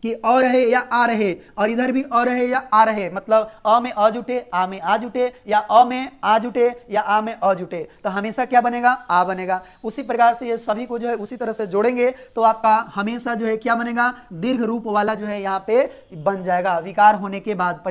कि अ रहे या आ रहे, और इधर भी अ रहे या आ रहे, मतलब अ में अ जुटे, आ में आ जुटे, या अ में आ जुटे या आ में अ जुटे, तो हमेशा क्या बनेगा? आ बनेगा। उसी प्रकार से ये सभी को जो है उसी तरह से जोड़ेंगे तो आपका हमेशा जो है क्या बनेगा? दीर्घ रूप वाला जो है यहाँ पे बन जाएगा। विकार होने के बाद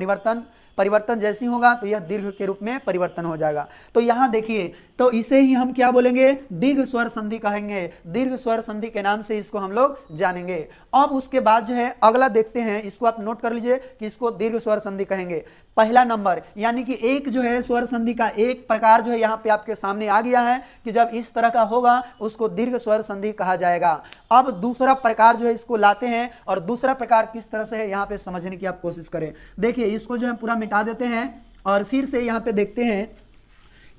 परिवर्तन जैसी होगा तो यह दीर्घ के रूप में परिवर्तन हो जाएगा। तो यहाँ देखिए, तो इसे ही हम क्या बोलेंगे? दीर्घ स्वर संधि कहेंगे। दीर्घ स्वर संधि के नाम से इसको हम लोग जानेंगे। अब उसके बाद जो है अगला देखते हैं, इसको आप नोट कर लीजिए कि इसको दीर्घ स्वर संधि कहेंगे। पहला नंबर, यानी कि एक जो है स्वर संधि का एक प्रकार जो है यहाँ पे आपके सामने आ गया है कि जब इस तरह का होगा उसको दीर्घ स्वर संधि कहा जाएगा। अब दूसरा प्रकार जो है इसको लाते हैं, और दूसरा प्रकार किस तरह से है यहाँ पे समझने की आप कोशिश करें। देखिए, इसको जो है पूरा मिटा देते हैं और फिर से यहाँ पे देखते हैं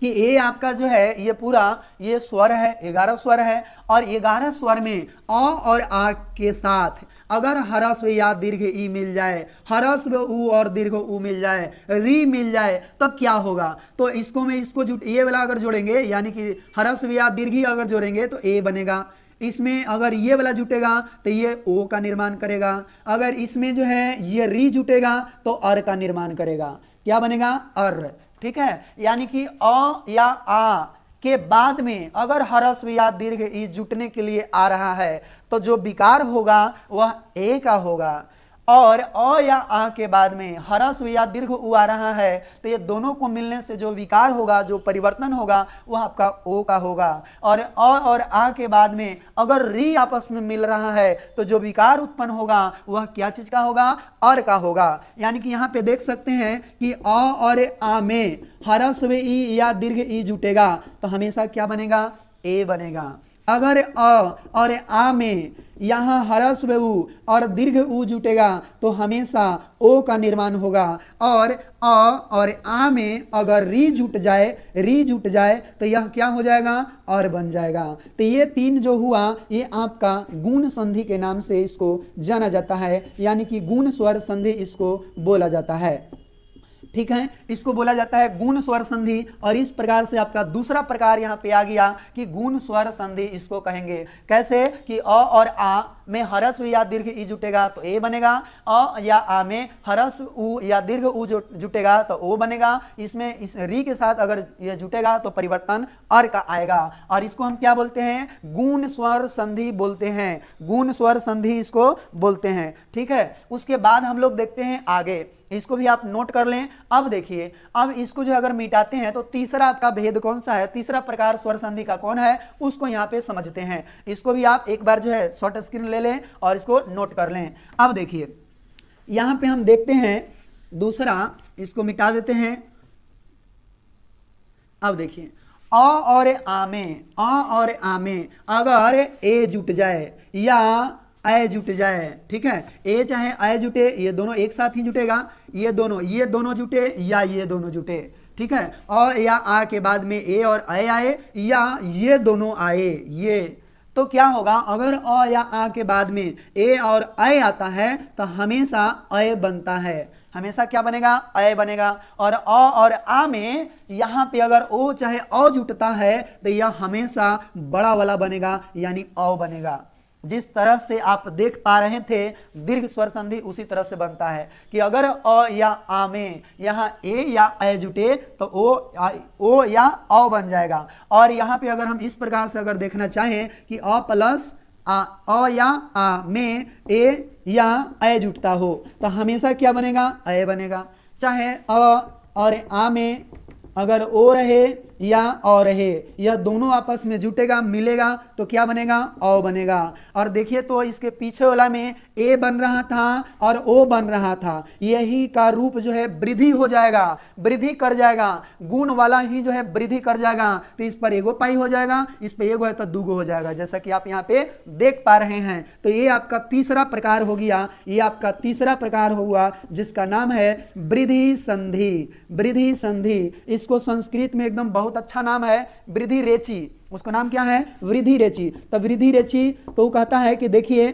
कि ये आपका जो है ये पूरा ये स्वर है, 11 स्वर है, और 11 स्वर में अ और आ के साथ अगर ह्रस्व या दीर्घ ई मिल जाए, ह्रस्व उ और दीर्घ उ मिल जाए, री मिल जाए, तो क्या होगा? तो इसको ये वाला अगर जोड़ेंगे यानी कि ह्रस्व या दीर्घ ई अगर जोड़ेंगे तो ए बनेगा। इसमें अगर ये वाला जुटेगा तो ये ओ का निर्माण करेगा। अगर इसमें जो है ये री जुटेगा तो अर का निर्माण करेगा। क्या बनेगा? अर। ठीक है, यानी कि अ या आ के बाद में अगर ह्रस्व या दीर्घ ई जुटने के लिए आ रहा है तो जो विकार होगा वह ए का होगा, और अ या आ के बाद में ह्रस्व या दीर्घ उ आ रहा है तो ये दोनों को मिलने से जो विकार होगा, जो परिवर्तन होगा, वह आपका ओ का होगा। और अ और आ के बाद में अगर री आपस में मिल रहा है तो जो विकार उत्पन्न होगा वह क्या चीज का होगा? अर का होगा। यानी कि यहाँ पे देख सकते हैं कि अ और आ में ह्रस्व ई या दीर्घ ई जुटेगा तो हमेशा क्या बनेगा? ए बनेगा। अगर अ और आ में यहाँ ह्रस्व उ और दीर्घ उ जुटेगा तो हमेशा ओ का निर्माण होगा, और अ और आ में अगर री जुट जाए तो यह क्या हो जाएगा, और बन जाएगा। तो ये तीन जो हुआ ये आपका गुण संधि के नाम से इसको जाना जाता है, यानी कि गुण स्वर संधि इसको बोला जाता है। ठीक है, इसको बोला जाता है गुण स्वर संधि। और इस प्रकार से आपका दूसरा प्रकार यहाँ पे आ गया कि गुण स्वर संधि इसको कहेंगे। कैसे कि अ और आ में ह्रस्व या दीर्घ ई जुटेगा तो ए बनेगा, अ या आ में ह्रस्व उ या दीर्घ उ जुटेगा तो ओ बनेगा। इसमें इस री के साथ अगर ये जुटेगा तो परिवर्तन अर का आएगा, और इसको हम क्या बोलते हैं, गुण स्वर संधि बोलते हैं, गुण स्वर संधि इसको बोलते हैं। ठीक है, उसके बाद हम लोग देखते हैं आगे, इसको भी आप नोट कर लें। अब देखिए, अब इसको जो अगर मिटाते हैं तो तीसरा आपका भेद कौन सा है, तीसरा प्रकार स्वर संधि का कौन है, उसको यहाँ पे समझते हैं। इसको भी आप एक बार जो है शॉर्ट स्क्रीन ले लें और इसको नोट कर लें। अब देखिए यहाँ पे हम देखते हैं दूसरा, इसको मिटा देते हैं। अब देखिए अ और आ में अगर ए जुट जाए या ए जुट जाए, ठीक है, ए चाहे ए जुटे, ये दोनों एक साथ ही जुटेगा, ये दोनों जुटे या ये दोनों जुटे। ठीक है, अ या आ के बाद में ए और ए आए या ये दोनों आए, ये तो क्या होगा, अगर अ या आ के बाद में ए और ए आता है तो हमेशा ए बनता है, हमेशा क्या बनेगा, अय बनेगा। और अ और आ में यहाँ पे अगर ओ चाहे अ जुटता है तो यह हमेशा बड़ा वाला बनेगा, यानी अ बनेगा। जिस तरह से आप देख पा रहे थे दीर्घ स्वर संधि उसी तरह से बनता है कि अगर अ या आ में यहाँ ए या ए जुटे तो ओ या अ बन जाएगा। और यहाँ पे अगर हम इस प्रकार से अगर देखना चाहें कि अ प्लस अ या आ में ए या ए जुटता हो तो हमेशा क्या बनेगा, ए बनेगा। चाहे अ और आ में अगर ओ रहे या अ रहे, यह दोनों आपस में जुटेगा, मिलेगा तो क्या बनेगा, अ बनेगा। और देखिए तो इसके पीछे वाला में ए बन रहा था और ओ बन रहा था, यही का रूप जो है वृद्धि हो जाएगा, वृद्धि कर जाएगा, गुण वाला ही जो है वृद्धि कर जाएगा। तो इस पर एगो पाई हो जाएगा, इस पर एगो है तो दूगो हो जाएगा, जैसा कि आप यहाँ पे देख पा रहे हैं। तो ये आपका तीसरा प्रकार हो गया, ये आपका तीसरा प्रकार हुआ जिसका नाम है वृद्धि संधि। वृद्धि संधि, इसको संस्कृत में एकदम बहुत अच्छा नाम है, वृद्धि रेची, उसका नाम क्या है, वृद्धि रेची। तो वृद्धि रेची तो वो कहता है कि देखिए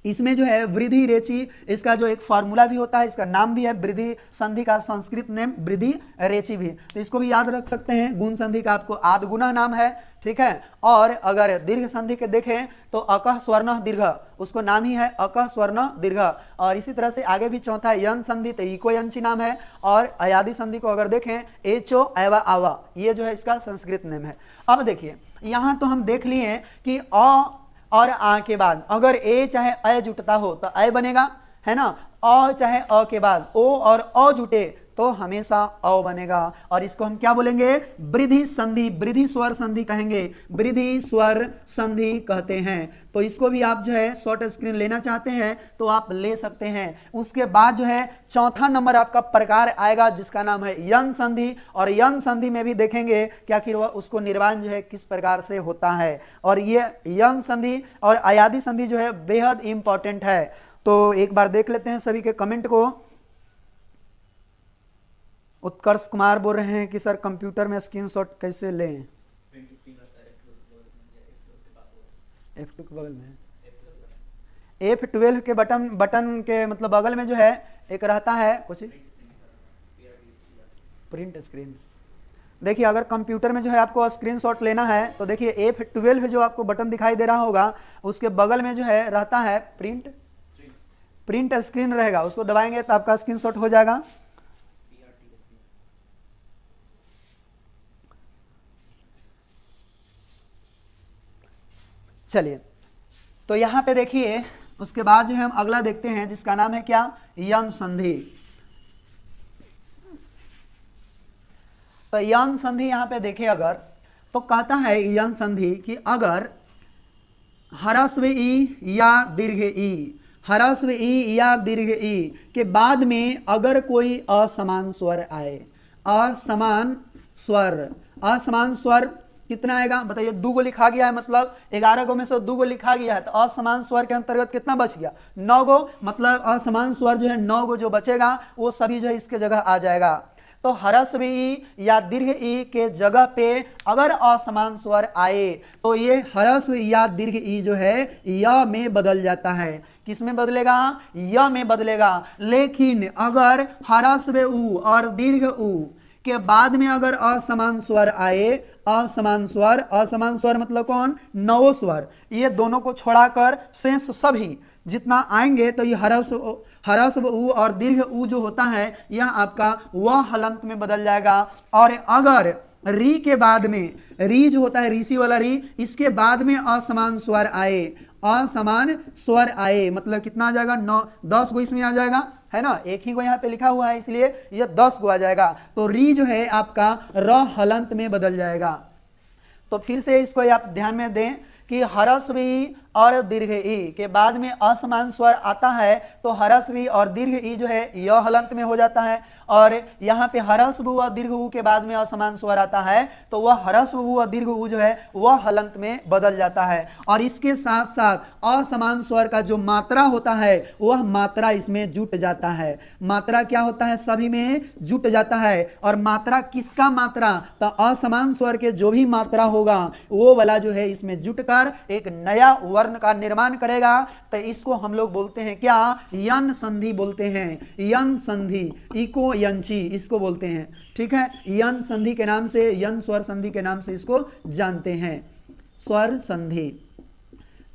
इसमें जो है वृद्धि रेची, इसका जो एक फॉर्मूला भी होता है, इसका नाम भी है वृद्धि संधि का संस्कृत नेम वृद्धि रेची भी, तो इसको भी याद रख सकते हैं। गुण संधि का आपको आदगुना नाम है, ठीक है। और अगर दीर्घ संधि के देखें तो अकः स्वर्ण दीर्घ, उसको नाम ही है अकः स्वर्ण दीर्घ। और इसी तरह से आगे भी चौथा है यन संधि, तो इको यंची नाम है। और अयादि संधि को अगर देखें एचो एवा आवा, ये जो है इसका संस्कृत नेम है। अब देखिए यहाँ तो हम देख लिए कि अ और आ के बाद अगर ए चाहे अ जुटता हो तो अ बनेगा, है ना। अ चाहे अ के बाद ओ और अ जुटे तो हमेशा अ बनेगा। और इसको हम क्या बोलेंगे, वृद्धि संधि, वृद्धि स्वर संधि कहेंगे, वृद्धि स्वर संधि कहते हैं। तो इसको भी आप जो है शॉर्ट स्क्रीन लेना चाहते हैं तो आप ले सकते हैं। उसके बाद जो है चौथा नंबर आपका प्रकार आएगा जिसका नाम है यन संधि। और यन संधि में भी देखेंगे कि आखिर वह उसको निर्माण जो है किस प्रकार से होता है। और ये यन संधि और अयादि संधि जो है बेहद इंपॉर्टेंट है। तो एक बार देख लेते हैं सभी के कमेंट को। उत्कर्ष कुमार बोल रहे हैं कि सर कंप्यूटर में स्क्रीनशॉट कैसे लें, F2 के बगल में, F12 के बटन के मतलब बगल में जो है एक रहता है कुछ प्रिंट स्क्रीन। देखिए अगर कंप्यूटर में जो है आपको स्क्रीनशॉट लेना है तो देखिए F12 जो आपको बटन दिखाई दे रहा होगा उसके बगल में जो है रहता है प्रिंट स्क्रीन रहेगा, उसको दबाएंगे तो आपका स्क्रीनशॉट हो जाएगा। चलिए तो यहाँ पे देखिए उसके बाद जो है हम अगला देखते हैं जिसका नाम है क्या, यन संधि। तो यन संधि यहाँ पे देखें अगर तो कहता है यन संधि कि अगर ह्रस्व ई या दीर्घ ई, ह्रस्व ई या दीर्घ ई के बाद में अगर कोई असमान स्वर आए, असमान स्वर कितना आएगा बताइए, 2 गो लिखा गया है, मतलब 11 गो में से 2 गो लिखा गया है, तो असमान स्वर के अंतर्गत कितना बच गया, 9 गो, मतलब असमान स्वर जो है 9 गो जो बचेगा वो सभी जो है इसके जगह आ जाएगा। तो ह्रस्व ई या दीर्घ ई के जगह पे अगर असमान स्वर आए तो ये ह्रस्व या दीर्घ ई जो है य में बदल जाता है। किस में बदलेगा, य में बदलेगा। लेकिन अगर ह्रस्व उ और दीर्घ उ के बाद में अगर असमान स्वर आए, असमान स्वर मतलब कौन, 9 स्वर, ये दोनों को छोड़ाकर शेष सभी जितना आएंगे तो ये ह्रस्व उ और दीर्घ उ जो होता है यह आपका वह हलंत में बदल जाएगा। और अगर री के बाद में, री जो होता है ऋषि वाला री, इसके बाद में असमान स्वर आए, असमान स्वर आए मतलब कितना आ जाएगा, 9 10 गो इसमें आ जाएगा, है ना, एक ही को यहाँ पे लिखा हुआ है इसलिए ये 10 गो आ जाएगा। तो री जो है आपका र हलंत में बदल जाएगा। तो फिर से इसको आप ध्यान में दें कि ह्रस्व ई और दीर्घ ई के बाद में असमान स्वर आता है तो ह्रस्व ई और दीर्घ ई जो है य हलंत में हो जाता है, और यहाँ पे ह्रस्व उ और दीर्घ उ के बाद में असमान स्वर आता है तो वह ह्रस्व उ और दीर्घ उ जो है वह हलंत में बदल जाता है। और इसके साथ साथ असमान स्वर का जो मात्रा होता है वह मात्रा इसमें जुट जाता है। मात्रा क्या होता है, सभी में जुट जाता है। और मात्रा किसका मात्रा, तो असमान स्वर के जो भी मात्रा होगा वो वाला जो है इसमें जुट कर एक नया वर्ण का निर्माण करेगा। तो इसको हम लोग बोलते हैं क्या, यन संधि बोलते हैं, यन संधि, इको यंची इसको बोलते हैं। ठीक है, यन संधि के नाम से, यन स्वर संधि के नाम से इसको जानते हैं, स्वर संधि।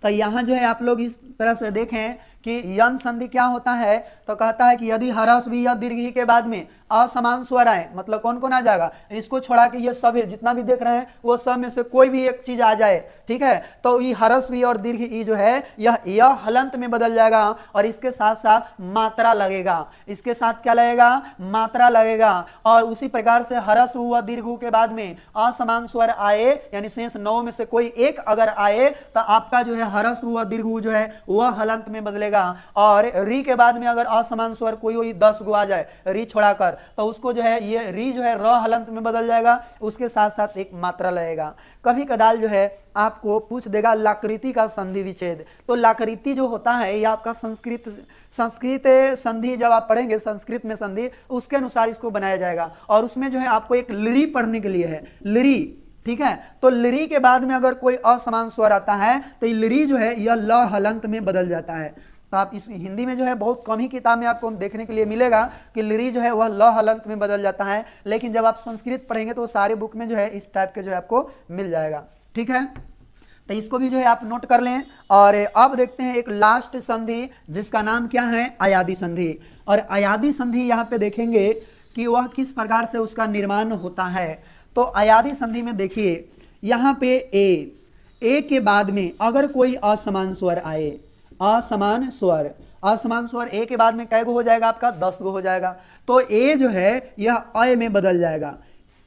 तो यहां जो है आप लोग इस तरह से देखें कि यन संधि क्या होता है, तो कहता है कि यदि ह्रस्व या दीर्घ के बाद में असमान स्वर आए, मतलब कौन कौन आ जाएगा, इसको छोड़ा के ये सब है जितना भी देख रहे हैं वो सब में से कोई भी एक चीज आ जाए, ठीक है, तो ये ह्रस्व और दीर्घ ई जो है यह हलंत में बदल जाएगा। और इसके साथ साथ मात्रा लगेगा, इसके साथ क्या लगेगा, मात्रा लगेगा। और उसी प्रकार से ह्रस्व व दीर्घ के बाद में असमान स्वर आए यानी शेष 9 में से कोई एक अगर आए तो आपका जो है ह्रस्व व दीर्घ जो है वह हलंत में बदलेगा। और री के बाद में अगर असमान स्वर कोई 10 गो आ जाए री छोड़ाकर तो उसको जो है ये री जो है र हलंत में बदल जाएगा, उसके साथ साथ एक मात्रा लगेगा। कभी कदाल जो है आपको पूछ देगा लाकृति का संधि विच्छेद। तो लाकृति जो होता है ये आपका संस्कृत संधि जब आप पढ़ेंगे संस्कृत में संधि उसके अनुसार इसको बनाया जाएगा। और उसमें जो है आपको एक लिरी पढ़ने के लिए है, लिरी, ठीक है। तो लिरी के बाद में अगर कोई असमान स्वर आता है तो लिरी जो है यह ल हलंत में बदल जाता है। तो आप इस हिंदी में जो है बहुत कम ही किताब में आपको देखने के लिए मिलेगा कि लिरी जो है वह ल हलंत में बदल जाता है, लेकिन जब आप संस्कृत पढ़ेंगे तो सारे बुक में जो है इस टाइप के जो है आपको मिल जाएगा। ठीक है, तो इसको भी जो है आप नोट कर लें। और अब देखते हैं एक लास्ट संधि जिसका नाम क्या है, अयादी संधि। और अयादी संधि यहाँ पे देखेंगे कि वह किस प्रकार से उसका निर्माण होता है। तो अयादी संधि में देखिए यहाँ पे ए के बाद में अगर कोई असमान स्वर आए, असमान स्वर ए के बाद में कै गो हो जाएगा आपका, 10 गो हो जाएगा। तो ए जो है यह अय में बदल जाएगा,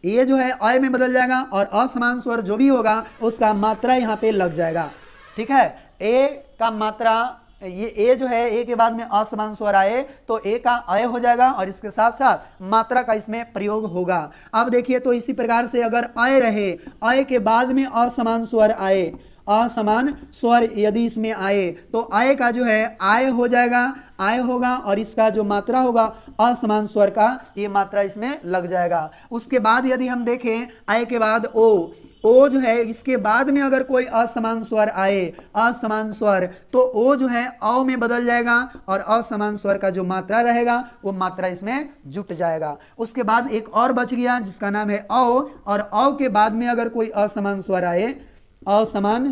ए जो है अय में बदल जाएगा और असमान स्वर जो भी होगा उसका मात्रा यहाँ पे लग जाएगा। ठीक है, ए का मात्रा, ये ए जो है ए के बाद में असमान स्वर आए तो ए का अय हो जाएगा और इसके साथ साथ मात्रा का इसमें प्रयोग होगा। अब देखिए तो इसी प्रकार से अगर अय रहे, अय के बाद में असमान स्वर आए, असमान स्वर यदि इसमें आए तो आय का जो है आय हो जाएगा, आय होगा और इसका जो मात्रा होगा असमान स्वर का ये मात्रा इसमें लग जाएगा। उसके बाद यदि हम देखें आय के बाद ओ जो है इसके बाद में अगर कोई असमान स्वर आए, असमान स्वर, तो ओ जो है औ में बदल जाएगा और असमान स्वर का जो मात्रा रहेगा वो मात्रा इसमें जुट जाएगा। उसके बाद एक और बच गया जिसका नाम है औ, और औ के बाद में अगर कोई असमान स्वर आए, असमान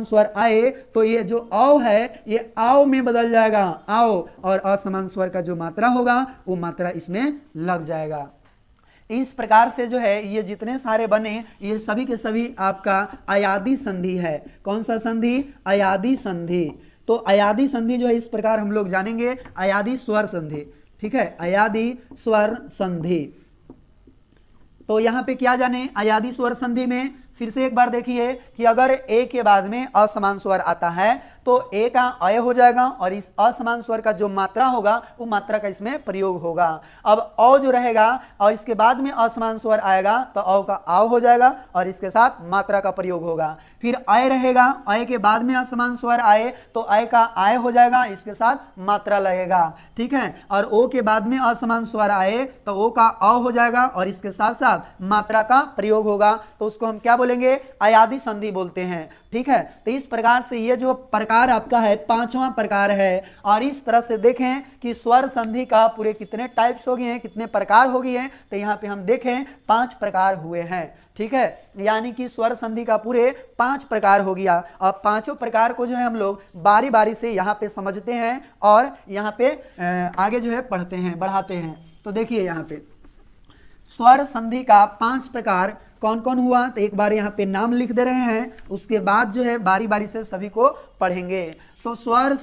स्वर आए तो ये जो औ है ये आओ में बदल जाएगा, आओ, और असमान स्वर का जो मात्रा होगा वो मात्रा इसमें लग जाएगा। इस प्रकार से जो है ये जितने सारे बने ये सभी के सभी आपका अयादी संधि है। कौन सा संधि, अयादी संधि। तो अयादी संधि जो है इस प्रकार हम लोग जानेंगे, अयादी स्वर संधि। ठीक है, अयादी स्वर संधि। तो यहाँ पे क्या जाने अयादी स्वर संधि में, फिर से एक बार देखिए कि अगर ए के बाद में असमान स्वर आता है तो ए का अय हो जाएगा और इस असमान स्वर का जो मात्रा होगा वो मात्रा का इसमें प्रयोग होगा। अब औ जो रहेगा और इसके बाद में असमान स्वर आएगा तो औ का आव हो जाएगा और इसके साथ मात्रा का प्रयोग होगा। फिर अय रहेगा, अय के बाद में असमान स्वर आए तो अय का आय हो जाएगा, इसके साथ मात्रा लगेगा, ठीक है। और ओ के बाद में असमान स्वर आए तो ओ का अ हो जाएगा और इसके साथ साथ मात्रा का प्रयोग होगा, तो उसको हम क्या बोलेंगे, अयादि संधि बोलते हैं, ठीक है। तो इस प्रकार से ये जो प्रकार आपका है पांचवा प्रकार है। और इस तरह से देखें कि स्वर संधि का पूरे कितने टाइप्स हो गए हैं, कितने प्रकार हो गए हैं, तो यहाँ पे हम देखें 5 प्रकार हुए हैं, ठीक है। यानी कि स्वर संधि का पूरे 5 प्रकार हो गया। अब पांचों प्रकार को जो है हम लोग बारी बारी से यहाँ पे समझते हैं और यहाँ पे आगे जो है पढ़ते हैं, बढ़ाते हैं। तो देखिए यहाँ पे स्वर संधि का 5 प्रकार कौन कौन हुआ, तो एक बार यहाँ पे नाम लिख दे रहे हैं, उसके बाद जो है बारी बारी से सभी को पढ़ेंगे। तो स्वर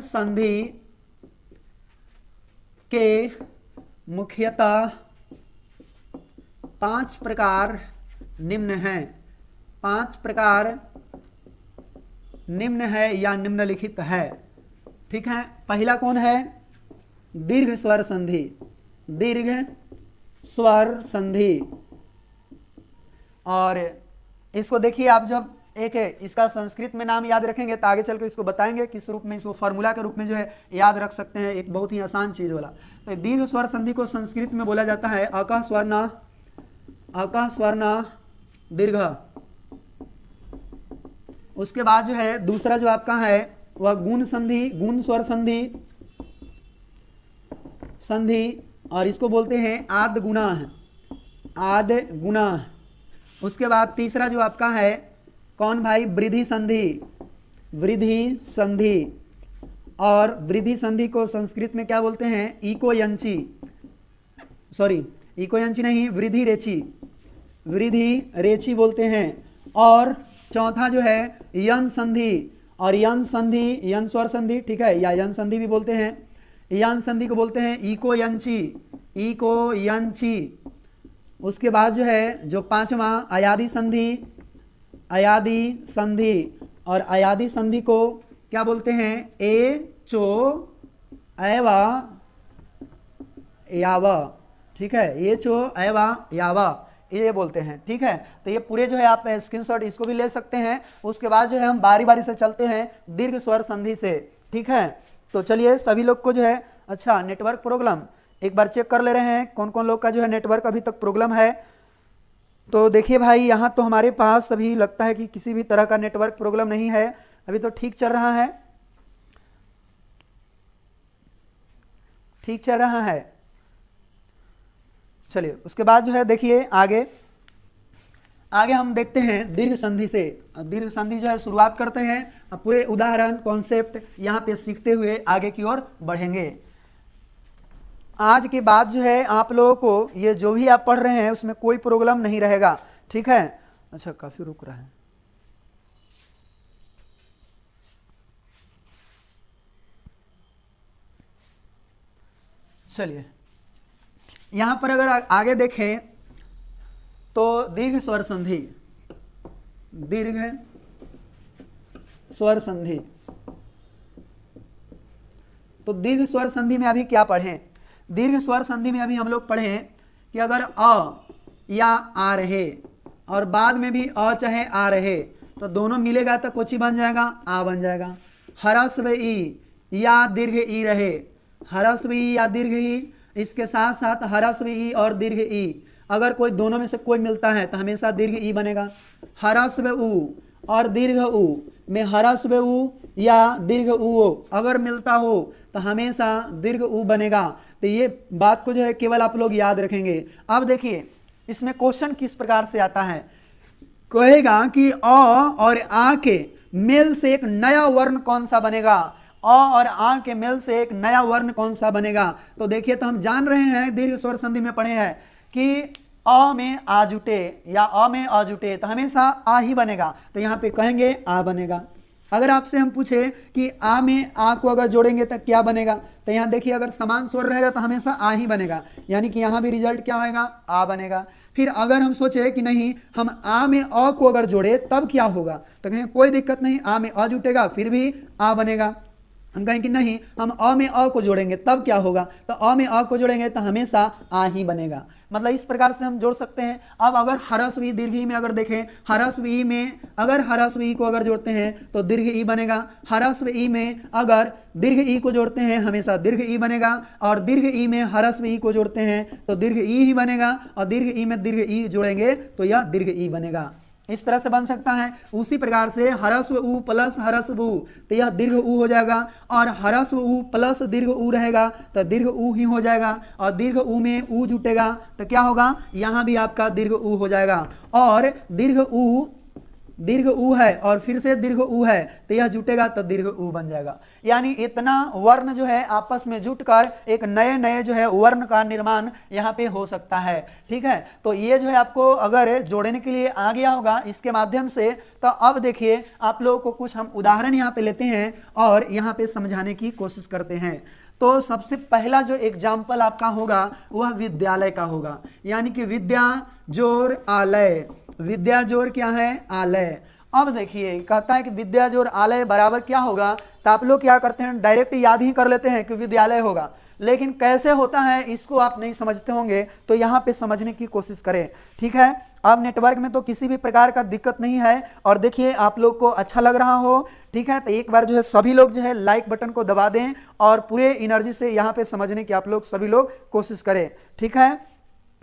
संधि के मुख्यतः 5 प्रकार निम्न हैं। 5 प्रकार निम्न है या निम्नलिखित है, ठीक है। पहला कौन है, दीर्घ स्वर संधि। दीर्घ स्वर संधि, और इसको देखिए आप जब एक है इसका संस्कृत में नाम याद रखेंगे तो आगे चलकर इसको बताएंगे किस रूप में, इसको फार्मूला के रूप में जो है याद रख सकते हैं, एक बहुत ही आसान चीज वाला। तो दीर्घ स्वर संधि को संस्कृत में बोला जाता है अकः स्वर्ण दीर्घ। उसके बाद जो है दूसरा जो आपका है वह गुण संधि, गुण स्वर संधि, और इसको बोलते हैं आद गुणा। उसके बाद तीसरा जो आपका है कौन भाई, वृद्धि संधि, और वृद्धि संधि को संस्कृत में क्या बोलते हैं, इको यंची नहीं, वृद्धि रेची बोलते हैं। और चौथा जो है यन संधि, और यन स्वर संधि, ठीक है, या यन संधि भी बोलते हैं। यन संधि को बोलते हैं इको यंची। उसके बाद जो है जो पांचवा अयादि संधि, और अयादि संधि को क्या बोलते हैं, ए चो एवा यावा, ठीक है, ए चो एवा यावा ये बोलते हैं, ठीक है। तो ये पूरे जो है आप स्क्रीनशॉट इसको भी ले सकते हैं। उसके बाद जो है हम बारी बारी से चलते हैं दीर्घ स्वर संधि से, ठीक है। तो चलिए सभी लोग को जो है, अच्छा नेटवर्क प्रॉब्लम एक बार चेक कर ले रहे हैं कौन कौन लोग का जो है नेटवर्क अभी तक प्रॉब्लम है। तो देखिए भाई यहाँ तो हमारे पास अभी लगता है कि किसी भी तरह का नेटवर्क प्रॉब्लम नहीं है, अभी तो ठीक चल रहा है, ठीक चल रहा है। चलिए उसके बाद जो है देखिए आगे हम देखते हैं दीर्घ संधि से। दीर्घ संधि जो है शुरुआत करते हैं, अब पूरे उदाहरण कॉन्सेप्ट यहाँ पे सीखते हुए आगे की ओर बढ़ेंगे। आज के बाद जो है आप लोगों को ये जो भी आप पढ़ रहे हैं उसमें कोई प्रॉब्लम नहीं रहेगा, ठीक है। अच्छा काफी रुक रहा है, चलिए यहाँ पर अगर आगे देखें तो दीर्घ स्वर संधि, तो दीर्घ स्वर संधि में अभी क्या पढ़ें, दीर्घ स्वर संधि में अभी हम लोग पढ़ें कि अगर अ या आ रहे और बाद में भी अ चाहे आ रहे तो दोनों मिलेगा तो कोची बन जाएगा, आ बन जाएगा। ह्रस्व ई या दीर्घ ई रहे, ह्रस्व ई या दीर्घ ई, इसके साथ साथ ह्रस्व ई और दीर्घ ई, अगर कोई दोनों में से कोई मिलता है तो हमेशा दीर्घ ई बनेगा। ह्रस्व उ और दीर्घ उ में ह्रस्व उ या दीर्घ उ अगर मिलता हो तो हमेशा दीर्घ उ बनेगा। तो ये बात को जो है केवल आप लोग याद रखेंगे। अब देखिए इसमें क्वेश्चन किस प्रकार से आता है, कहेगा कि अ और आ के मेल से एक नया वर्ण कौन सा बनेगा, अ और आ के मेल से एक नया वर्ण कौन सा बनेगा। तो देखिए तो हम जान रहे हैं दीर्घ स्वर संधि में पढ़े हैं कि अ में आ जुटे या अ में अ जुटे तो हमेशा आ ही बनेगा, तो यहाँ पे कहेंगे आ बनेगा। अगर आपसे हम पूछे कि आ में आ को अगर जोड़ेंगे तो क्या बनेगा, तो यहाँ देखिए अगर समान स्वर रहेगा तो हमेशा आ ही बनेगा, यानी कि यहाँ भी रिजल्ट क्या होगा, आ बनेगा। फिर अगर हम सोचे कि नहीं हम आ में अ को अगर जोड़े तब क्या होगा, तो कहें कोई दिक्कत नहीं, आ में अ जुटेगा फिर भी आ बनेगा। हम कहें कि नहीं हम अ में अ को जोड़ेंगे तब क्या होगा, तो अ में अ को जोड़ेंगे तो हमेशा आ ही बनेगा। मतलब इस प्रकार से हम जोड़ सकते हैं। अब अगर ह्रस्व ई दीर्घ ई में अगर देखें, ह्रस्व ई में अगर ह्रस्व ई को अगर जोड़ते हैं तो दीर्घ ई बनेगा, ह्रस्व ई में अगर दीर्घ ई को जोड़ते हैं हमेशा दीर्घ ई बनेगा, और दीर्घ ई में ह्रस्व ई को जोड़ते हैं तो दीर्घ ई ही बनेगा, और दीर्घ ई में दीर्घ ई जोड़ेंगे तो यह दीर्घ ई बनेगा। इस तरह से बन सकता है। उसी प्रकार से ह्रस्व उ प्लस ह्रस्व उ तो यह दीर्घ उ हो जाएगा, और ह्रस्व उ प्लस दीर्घ उ रहेगा तो दीर्घ उ ही हो जाएगा, और दीर्घ उ में उ जुटेगा तो क्या होगा, यहाँ भी आपका दीर्घ उ हो जाएगा। और दीर्घ उ है और फिर से दीर्घ उ है तो यह जुटेगा तो दीर्घ उ बन जाएगा। यानी इतना वर्ण जो है आपस में जुटकर एक नए नए जो है वर्ण का निर्माण यहाँ पे हो सकता है। ठीक है, तो ये जो है आपको अगर जोड़ने के लिए आ गया होगा इसके माध्यम से, तो अब देखिए आप लोगों को कुछ हम उदाहरण यहाँ पे लेते हैं और यहाँ पे समझाने की कोशिश करते हैं। तो सबसे पहला जो एग्जाम्पल आपका होगा वह विद्यालय का होगा, यानी कि विद्या जोड़ आलय। विद्या जोड़ क्या है, आलय। अब देखिए कहता है कि विद्या जोड़ आलय बराबर क्या होगा, तो आप लोग क्या करते हैं डायरेक्ट याद ही कर लेते हैं कि विद्यालय होगा, लेकिन कैसे होता है इसको आप नहीं समझते होंगे तो यहाँ पे समझने की कोशिश करें। ठीक है, अब नेटवर्क में तो किसी भी प्रकार का दिक्कत नहीं है, और देखिए आप लोग को अच्छा लग रहा हो, ठीक है, तो एक बार जो है सभी लोग जो है लाइक बटन को दबा दें और पूरे एनर्जी से यहाँ पे समझने की आप लोग सभी लोग कोशिश करें। ठीक है,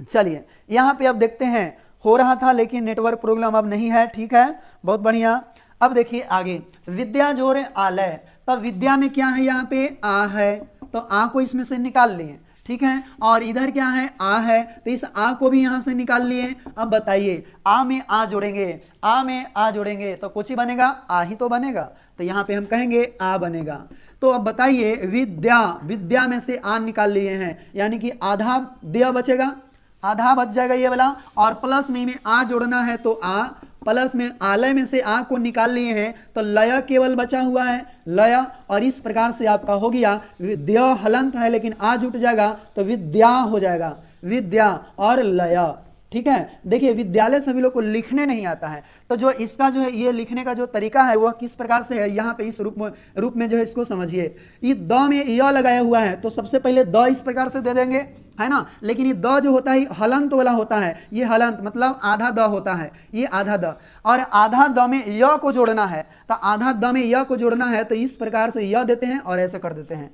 चलिए यहाँ पे अब देखते हैं, हो रहा था लेकिन नेटवर्क प्रॉब्लम अब नहीं है। ठीक है, बहुत बढ़िया। अब देखिए आगे विद्या जोड़ आलय, तो विद्या में क्या है यहाँ पे आ है, तो आ को इसमें से निकाल लिए। ठीक है, और इधर क्या है आ है, तो इस आ को भी यहां से निकाल लिए। अब बताइए आ में आ जोड़ेंगे, आ में आ जोड़ेंगे तो कुछ ही बनेगा, आ ही तो बनेगा, तो यहाँ पे हम कहेंगे आ बनेगा। तो अब बताइए विद्या, विद्या में से आ निकाल लिए हैं, यानी कि आधा दिया बचेगा, आधा बच जाएगा ये वाला, और प्लस में आ जोड़ना है तो आ, प्लस में आलय में से आ को निकाल लिए हैं तो लय केवल बचा हुआ है, लय। और इस प्रकार से आपका हो गया विद्या हलंत है लेकिन आ जुट जाएगा तो विद्या हो जाएगा, विद्या और लय। ठीक है, देखिए विद्यालय सभी लोग को लिखने नहीं आता है, तो जो इसका जो है ये लिखने का जो तरीका है वह किस प्रकार से है, यहाँ पे इस रूप में जो है इसको समझिए। ये द में य लगाया हुआ है तो सबसे पहले द इस प्रकार से दे देंगे, है ना, लेकिन ये द जो होता है हलंत वाला होता है, ये हलंत मतलब आधा द होता है, ये आधा द, और आधा द में य को जोड़ना है, तो आधा द में य को जोड़ना है तो इस प्रकार से य देते हैं और ऐसे कर देते हैं,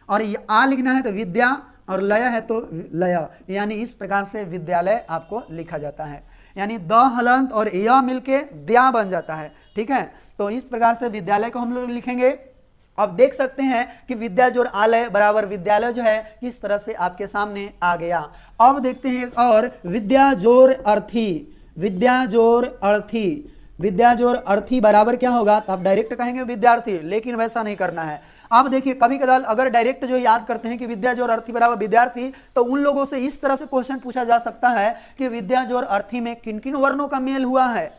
और आ लिखना है तो विद्या, और लय है तो लय, यानी इस प्रकार से विद्यालय आपको लिखा जाता है, यानी द हलंत और य मिलके द्या बन जाता है। ठीक है, तो इस प्रकार से विद्यालय को हम लोग लिखेंगे। अब देख सकते हैं कि विद्या जोड़ आलय बराबर विद्यालय जो है किस तरह से आपके सामने आ गया। अब देखते हैं और विद्या जोड़ अर्थी, विद्या जोड़ अर्थी, विद्या जोड़ अर्थी बराबर क्या होगा, तो आप डायरेक्ट कहेंगे विद्यार्थी, लेकिन वैसा नहीं करना है। अब देखिए कभी कदार अगर डायरेक्ट जो याद करते हैं कि विद्या जोड़ अर्थी बराबर विद्यार्थी, तो उन लोगों से इस तरह से क्वेश्चन पूछा जा सकता है कि विद्या जोड़ अर्थी में किन किन वर्णों का मेल हुआ है।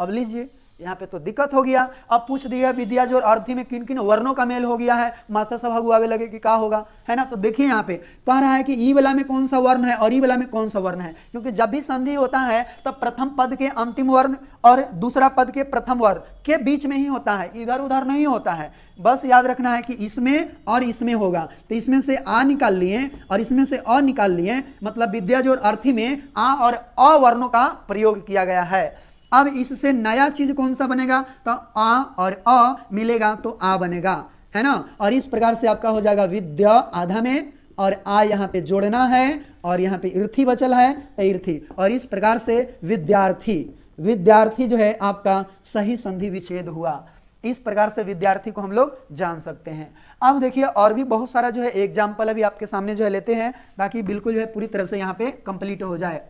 अब लीजिए यहाँ पे तो दिक्कत हो गया, अब पूछ दिया विद्या जोड़ अर्थी में किन किन वर्णों का मेल हो गया है, माता सभा हुआवे लगे कि क्या होगा, है ना। तो देखिए यहाँ पे कह रहा है कि ई वाला में कौन सा वर्ण है और ई वाला में कौन सा वर्ण है, क्योंकि जब भी संधि होता है तब प्रथम पद के अंतिम वर्ण और दूसरा पद के प्रथम वर्ण के बीच में ही होता है, इधर उधर नहीं होता है। बस याद रखना है कि इसमें और इसमें होगा, तो इसमें से आ निकाल लिए और इसमें से अ निकाल लिए, मतलब विद्या जोड़ अर्थी में आ और अ वर्णों का प्रयोग किया गया है। अब इससे नया चीज कौन सा बनेगा, तो आ और अ मिलेगा तो आ बनेगा, है ना। और इस प्रकार से आपका हो जाएगा विद्या आधा में और आ यहाँ पे जोड़ना है और यहाँ पे इर्थी बचल है तो इर्थी, और इस प्रकार से विद्यार्थी, विद्यार्थी जो है आपका सही संधि विच्छेद हुआ। इस प्रकार से विद्यार्थी को हम लोग जान सकते हैं। अब देखिए और भी बहुत सारा जो है एग्जाम्पल अभी आपके सामने जो है लेते हैं ताकि बिल्कुल जो है पूरी तरह से यहाँ पे कंप्लीट हो जाए।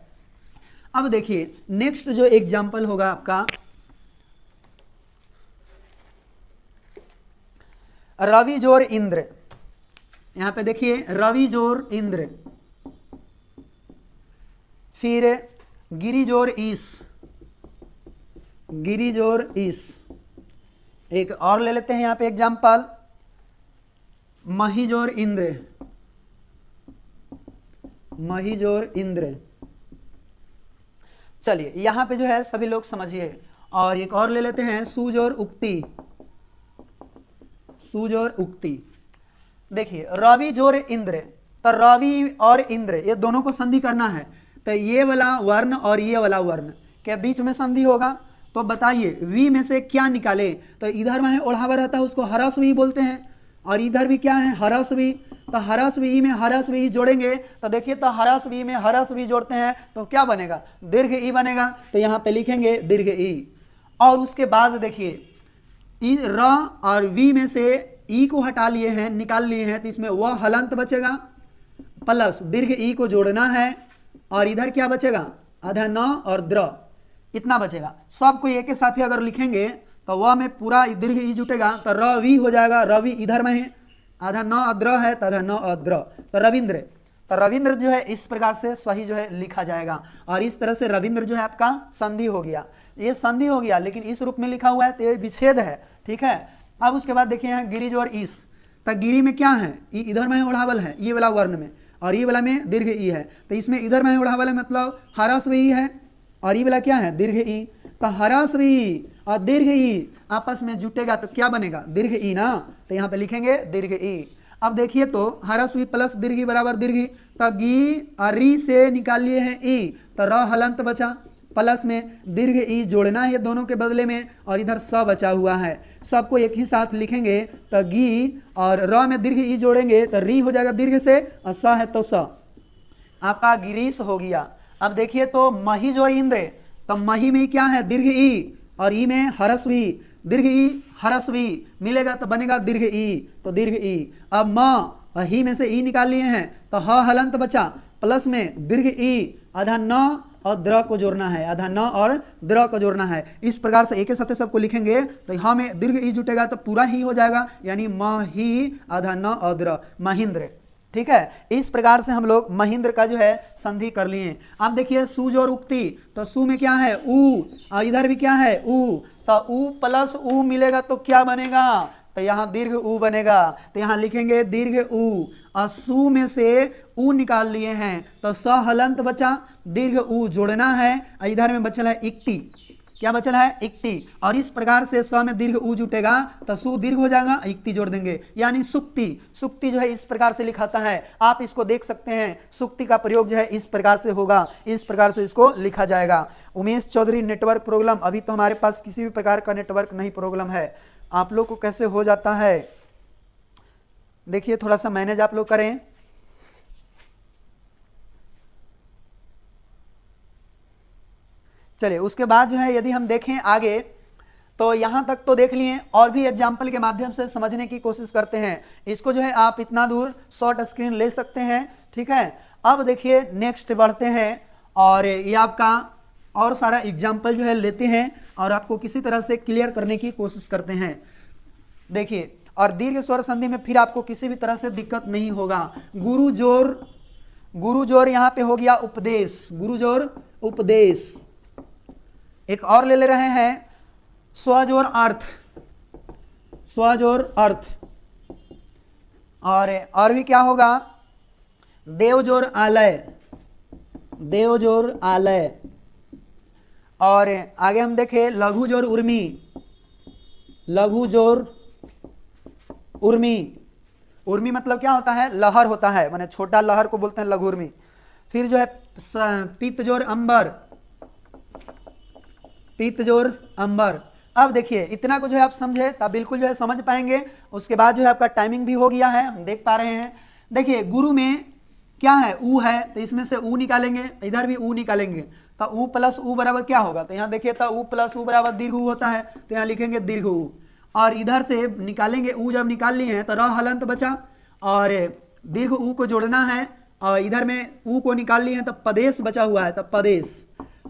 अब देखिए नेक्स्ट जो एग्जाम्पल होगा आपका रवि जोर इंद्र। यहां पे देखिए रवि जोर इंद्र, फिर गिरी जोर ईश, गिरी जोर ईश। एक और ले लेते हैं यहां पे एग्जाम्पल महिजोर इंद्र, महिजोर इंद्र, चलिए यहाँ पे जो है सभी लोग समझिए। और एक और ले लेते हैं, सूज और उक्ति। सूज और उक्ति देखिए, रवि जोर इंद्र, तो रवि और इंद्र ये दोनों को संधि करना है। तो ये वाला वर्ण और ये वाला वर्ण के बीच में संधि होगा। तो बताइए वी में से क्या निकाले? तो इधर में ओढ़ावा रहता है उसको हरस्वी बोलते हैं, और इधर भी क्या है हरस्वी। तो हरस्वी में हरस्वी जोड़ेंगे तो देखिए, तो हरस्वी में हरस्वी जोड़ते हैं तो क्या बनेगा? दीर्घ ई बनेगा। तो यहाँ पे लिखेंगे दीर्घ ई। और उसके बाद देखिए ई र और वी में से ई को हटा लिए हैं, निकाल लिए हैं, तो इसमें वह हलंत बचेगा, प्लस दीर्घ ई को जोड़ना है, और इधर क्या बचेगा? आधा न और द्र, इतना बचेगा। सबको एक के साथ ही अगर लिखेंगे तो वह में पूरा दीर्घ ई जुटेगा, तो रवि हो जाएगा। रवि इधर में है, आधा न अद्र है तो आधा न अद्र, तो रविंद्र। तो रविंद्र जो है इस प्रकार से सही जो है लिखा जाएगा। और इस तरह से रविंद्र जो है आपका संधि हो गया। ये संधि हो गया, लेकिन इस रूप में लिखा हुआ है तो ये विच्छेद है, ठीक है। अब उसके बाद देखिए यहाँ गिरिज और ईस। तो गिरी में क्या है? इधर में ओढ़ावल है ये वाला वर्ण में, और ये वाला में दीर्घ ई है। तो इसमें इधर में ओढ़ावल है मतलब हरस्व ई है, और ये वाला क्या है? दीर्घ ई। तो हरस्व ई और दीर्घ ई आपस में जुटेगा तो क्या बनेगा? दीर्घ ई ना। तो यहाँ पे लिखेंगे दीर्घ ई। अब देखिए तो हरस्वी प्लस दीर्घ ई बराबर दीर्घ ई। तो गी और री से निकाल लिए हैं ई, तो र हलंत बचा, प्लस में दीर्घ ई जोड़ना है दोनों के बदले में, और इधर स बचा हुआ है। सबको एक ही साथ लिखेंगे तो गी और र में दीर्घ ई जोड़ेंगे तो री हो जाएगा दीर्घ से, और स है तो स, आपका गिरीश हो गया। अब देखिए तो मही जो इंद्र, तो मही में क्या है? दीर्घ ई, और ई में हरस्वी, दीर्घ ई हरस्वी मिलेगा तो बनेगा दीर्घ ई, तो दीर्घ ई। अब म ही में से ई निकाल लिए हैं तो ह हलंत बचा, प्लस में दीर्घ ई, आधा न और द्र को जोड़ना है, आधा न और द्र को जोड़ना है। इस प्रकार से एक ही साथ सबको लिखेंगे तो यहाँ में दीर्घ ई जुटेगा तो पूरा ही हो जाएगा, यानी म ही आधा न और द्र, महेंद्र, ठीक है। इस प्रकार से हम लोग महेंद्र का जो है संधि कर लिए। अब देखिए सूज और उक्ति, तो सु में क्या है? उ, और इधर भी क्या है? उ। तो उ प्लस उ मिलेगा तो क्या बनेगा? तो यहाँ दीर्घ उ बनेगा। तो यहाँ लिखेंगे दीर्घ उ, और सु में से उ निकाल लिए हैं तो स हलंत बचा, दीर्घ उ जोड़ना है, और इधर में बचल है इक्ति। क्या बचल है? इक्ति। और इस प्रकार से स में दीर्घ उ जुटेगा तो सु दीर्घ हो जाएगा, इक्ति जोड़ देंगे, यानी सुक्ति। सुक्ति जो है इस प्रकार से लिखाता है, आप इसको देख सकते हैं। सुक्ति का प्रयोग जो है इस प्रकार से होगा, इस प्रकार से इसको लिखा जाएगा। उमेश चौधरी नेटवर्क प्रॉब्लम, अभी तो हमारे पास किसी भी प्रकार का नेटवर्क नहीं प्रॉब्लम है। आप लोग को कैसे हो जाता है देखिए, थोड़ा सा मैनेज आप लोग करें। चलिए उसके बाद जो है यदि हम देखें आगे, तो यहां तक तो देख लिए, और भी एग्जाम्पल के माध्यम से समझने की कोशिश करते हैं। इसको जो है आप इतना दूर शॉर्ट स्क्रीन ले सकते हैं, ठीक है। अब देखिए नेक्स्ट बढ़ते हैं, और ये आपका और सारा एग्जाम्पल जो है लेते हैं और आपको किसी तरह से क्लियर करने की कोशिश करते हैं। देखिए, और दीर्घ स्वर संधि में फिर आपको किसी भी तरह से दिक्कत नहीं होगा। गुरु जोर, गुरु जोर यहाँ पे हो गया उपदेश, गुरु जोर उपदेश। एक और ले रहे हैं स्वजोर अर्थ, स्वजोर अर्थ। और भी क्या होगा? देवजोर आलय, देवजोर आलय। और आगे हम देखें लघु जोर उर्मी, लघु जोर उर्मी। उर्मी मतलब क्या होता है? लहर होता है, माने छोटा लहर को बोलते हैं लघु उर्मी। फिर जो है पित्त जोर अंबर, पित्त जोर अंबर। अब देखिए इतना को जो है आप समझे तब बिल्कुल जो है समझ पाएंगे। उसके बाद जो है आपका टाइमिंग भी हो गया है, हम देख पा रहे हैं। देखिए गुरु में क्या है? ऊ है, तो इसमें से ऊ निकालेंगे, इधर भी ऊ निकालेंगे, तो ऊ प्लस ऊ बराबर क्या होगा? तो यहाँ देखिए तो ऊ प्लस ऊ बराबर दीर्घ ऊ होता है, तो यहाँ लिखेंगे दीर्घ ऊ। और इधर से निकालेंगे ऊ, जब निकाल लिए हैं तो र हलंत बचा, और दीर्घ ऊ को जोड़ना है, और इधर में ऊ को निकाल लिए हैं तो पदेश बचा हुआ है, तो पदेश।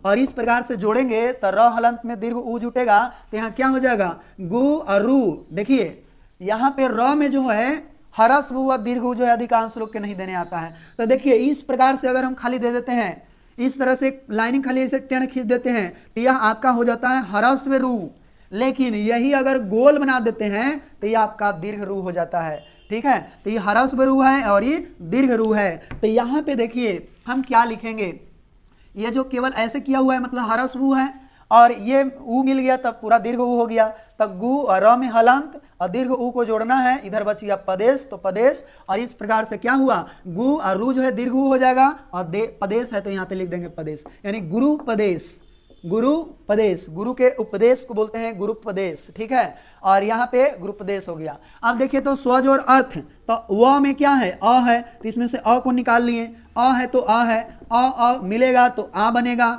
और इस प्रकार से जोड़ेंगे तो र हलंत में दीर्घ ऊ जुटेगा, तो यहाँ क्या हो जाएगा? गु और रू। देखिए यहाँ पे र में जो है हरस्व व दीर्घ ऊ जो है अधिकांश लोग के नहीं देने आता है। तो देखिए इस प्रकार से अगर हम खाली दे देते हैं, इस तरह से लाइनिंग खाली ऐसे टेढ़ खींच देते हैं, तो यह आपका हो जाता है हरस्व रू। लेकिन यही अगर गोल बना देते हैं तो ये आपका दीर्घ रू हो जाता है, ठीक है। तो ये हरस्व रू है और ये दीर्घ रू है। तो यहाँ पे देखिए हम क्या लिखेंगे, ये जो केवल ऐसे किया हुआ है मतलब हरस ऊ है, और ये ऊ मिल गया तब पूरा दीर्घ ऊ हो गया। तब गु और र में हलंत और दीर्घ ऊ को जोड़ना है, इधर बच गया पदेश, तो पदेश। और इस प्रकार से क्या हुआ, गु और रू जो है दीर्घ ऊ हो जाएगा, और पदेश है तो यहाँ पे लिख देंगे पदेश, यानी गुरु पदेश। गुरु पदेश, गुरु के उपदेश को बोलते हैं गुरुपदेश, ठीक है। और यहाँ पे गुरुपदेश हो गया। अब देखिए तो स्वज और अर्थ, तो व में क्या है, अ है, तो इसमें से अ को निकाल लिए, अ है तो अ है, अ मिलेगा तो आ बनेगा।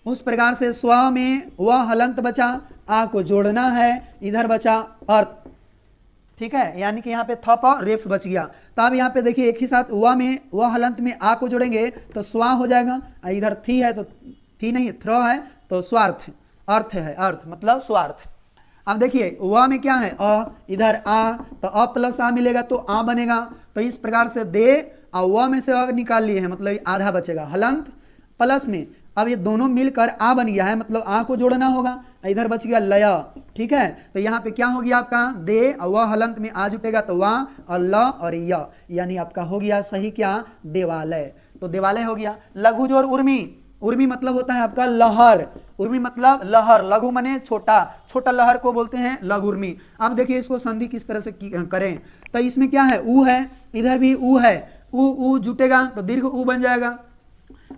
उस प्रकार से स्व में व हलंत बचा, आ को जोड़ना है, इधर बचा अर्थ, ठीक है, यानी कि यहाँ पे थप और रेफ बच गया। तो अब यहाँ पे देखिए एक ही साथ व में व हलंत में आ को जोड़ेंगे तो स्वा हो जाएगा, इधर थी है तो थी नहीं थ्र है तो स्वार्थ, अर्थ है, अर्थ मतलब स्वार्थ। अब देखिए व में क्या है अ, इधर आ, तो अ प्लस आ मिलेगा तो आ बनेगा। तो इस प्रकार से दे और व में से अ निकाल लिए हैं, मतलब आधा बचेगा, हलंत प्लस में अब ये दोनों मिलकर आ बन गया है, मतलब आ को जोड़ना होगा, इधर बच गया लय, ठीक है। तो यहाँ पे क्या हो गया आपका दे और वह हलंत में आ जुटेगा तो वाह और ल और य, यानी आपका हो गया सही क्या देवालय। तो देवालय हो गया। लघुज और उर्मी, उर्मी मतलब होता है आपका लहर, उर्मी मतलब लहर, लघु माने छोटा, छोटा लहर को बोलते हैं लघु उर्मी। अब देखिए इसको संधि किस तरह से करें, तो इसमें क्या है ऊ है, इधर भी ऊ है, ऊ जुटेगा तो दीर्घ ऊ बन जाएगा।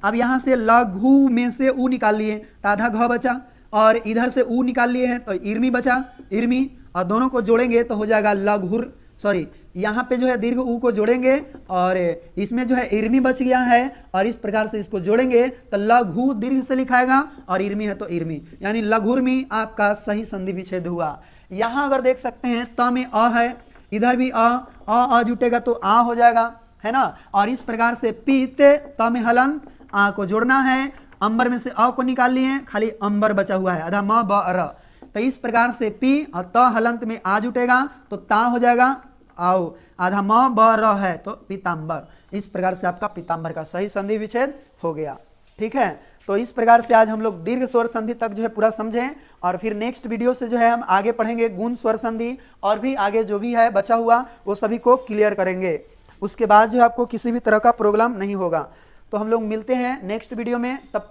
अब यहाँ से लघु में से ऊ निकाल लिए तो आधा घ बचा, और इधर से ऊ निकाल लिए हैं तो इर्मी बचा, इर्मी, और दोनों को जोड़ेंगे तो हो जाएगा लघुर, सॉरी यहाँ पे जो है दीर्घ ऊ को जोड़ेंगे और इसमें जो है इर्मी बच गया है, और इस प्रकार से इसको जोड़ेंगे तो लघु दीर्घ से लिखाएगा और इर्मी है तो इर्मी, यानी लघुर्मी आपका सही संधि विच्छेद हुआ। यहाँ अगर देख सकते हैं त में अ है, इधर भी अ जुटेगा तो आ हो जाएगा, है ना। और इस प्रकार से पीत, त में हलंत, आ को जोड़ना है, अंबर में से अ को निकाल लिए, खाली अंबर बचा हुआ है, आधा म ब र। तो इस प्रकार से पी और त हलंत में आ जुटेगा तो ता हो जाएगा, आओ आधा म ब र है तो पीताम्बर। इस प्रकार से आपका पीताम्बर का सही संधि विच्छेद हो गया, ठीक है। तो इस प्रकार से आज हम लोग दीर्घ स्वर संधि तक जो है पूरा समझें, और फिर नेक्स्ट वीडियो से जो है हम आगे पढ़ेंगे गुण स्वर संधि, और भी आगे जो भी है बचा हुआ वो सभी को क्लियर करेंगे। उसके बाद जो है आपको किसी भी तरह का प्रॉब्लम नहीं होगा। तो हम लोग मिलते हैं नेक्स्ट वीडियो में, तब तक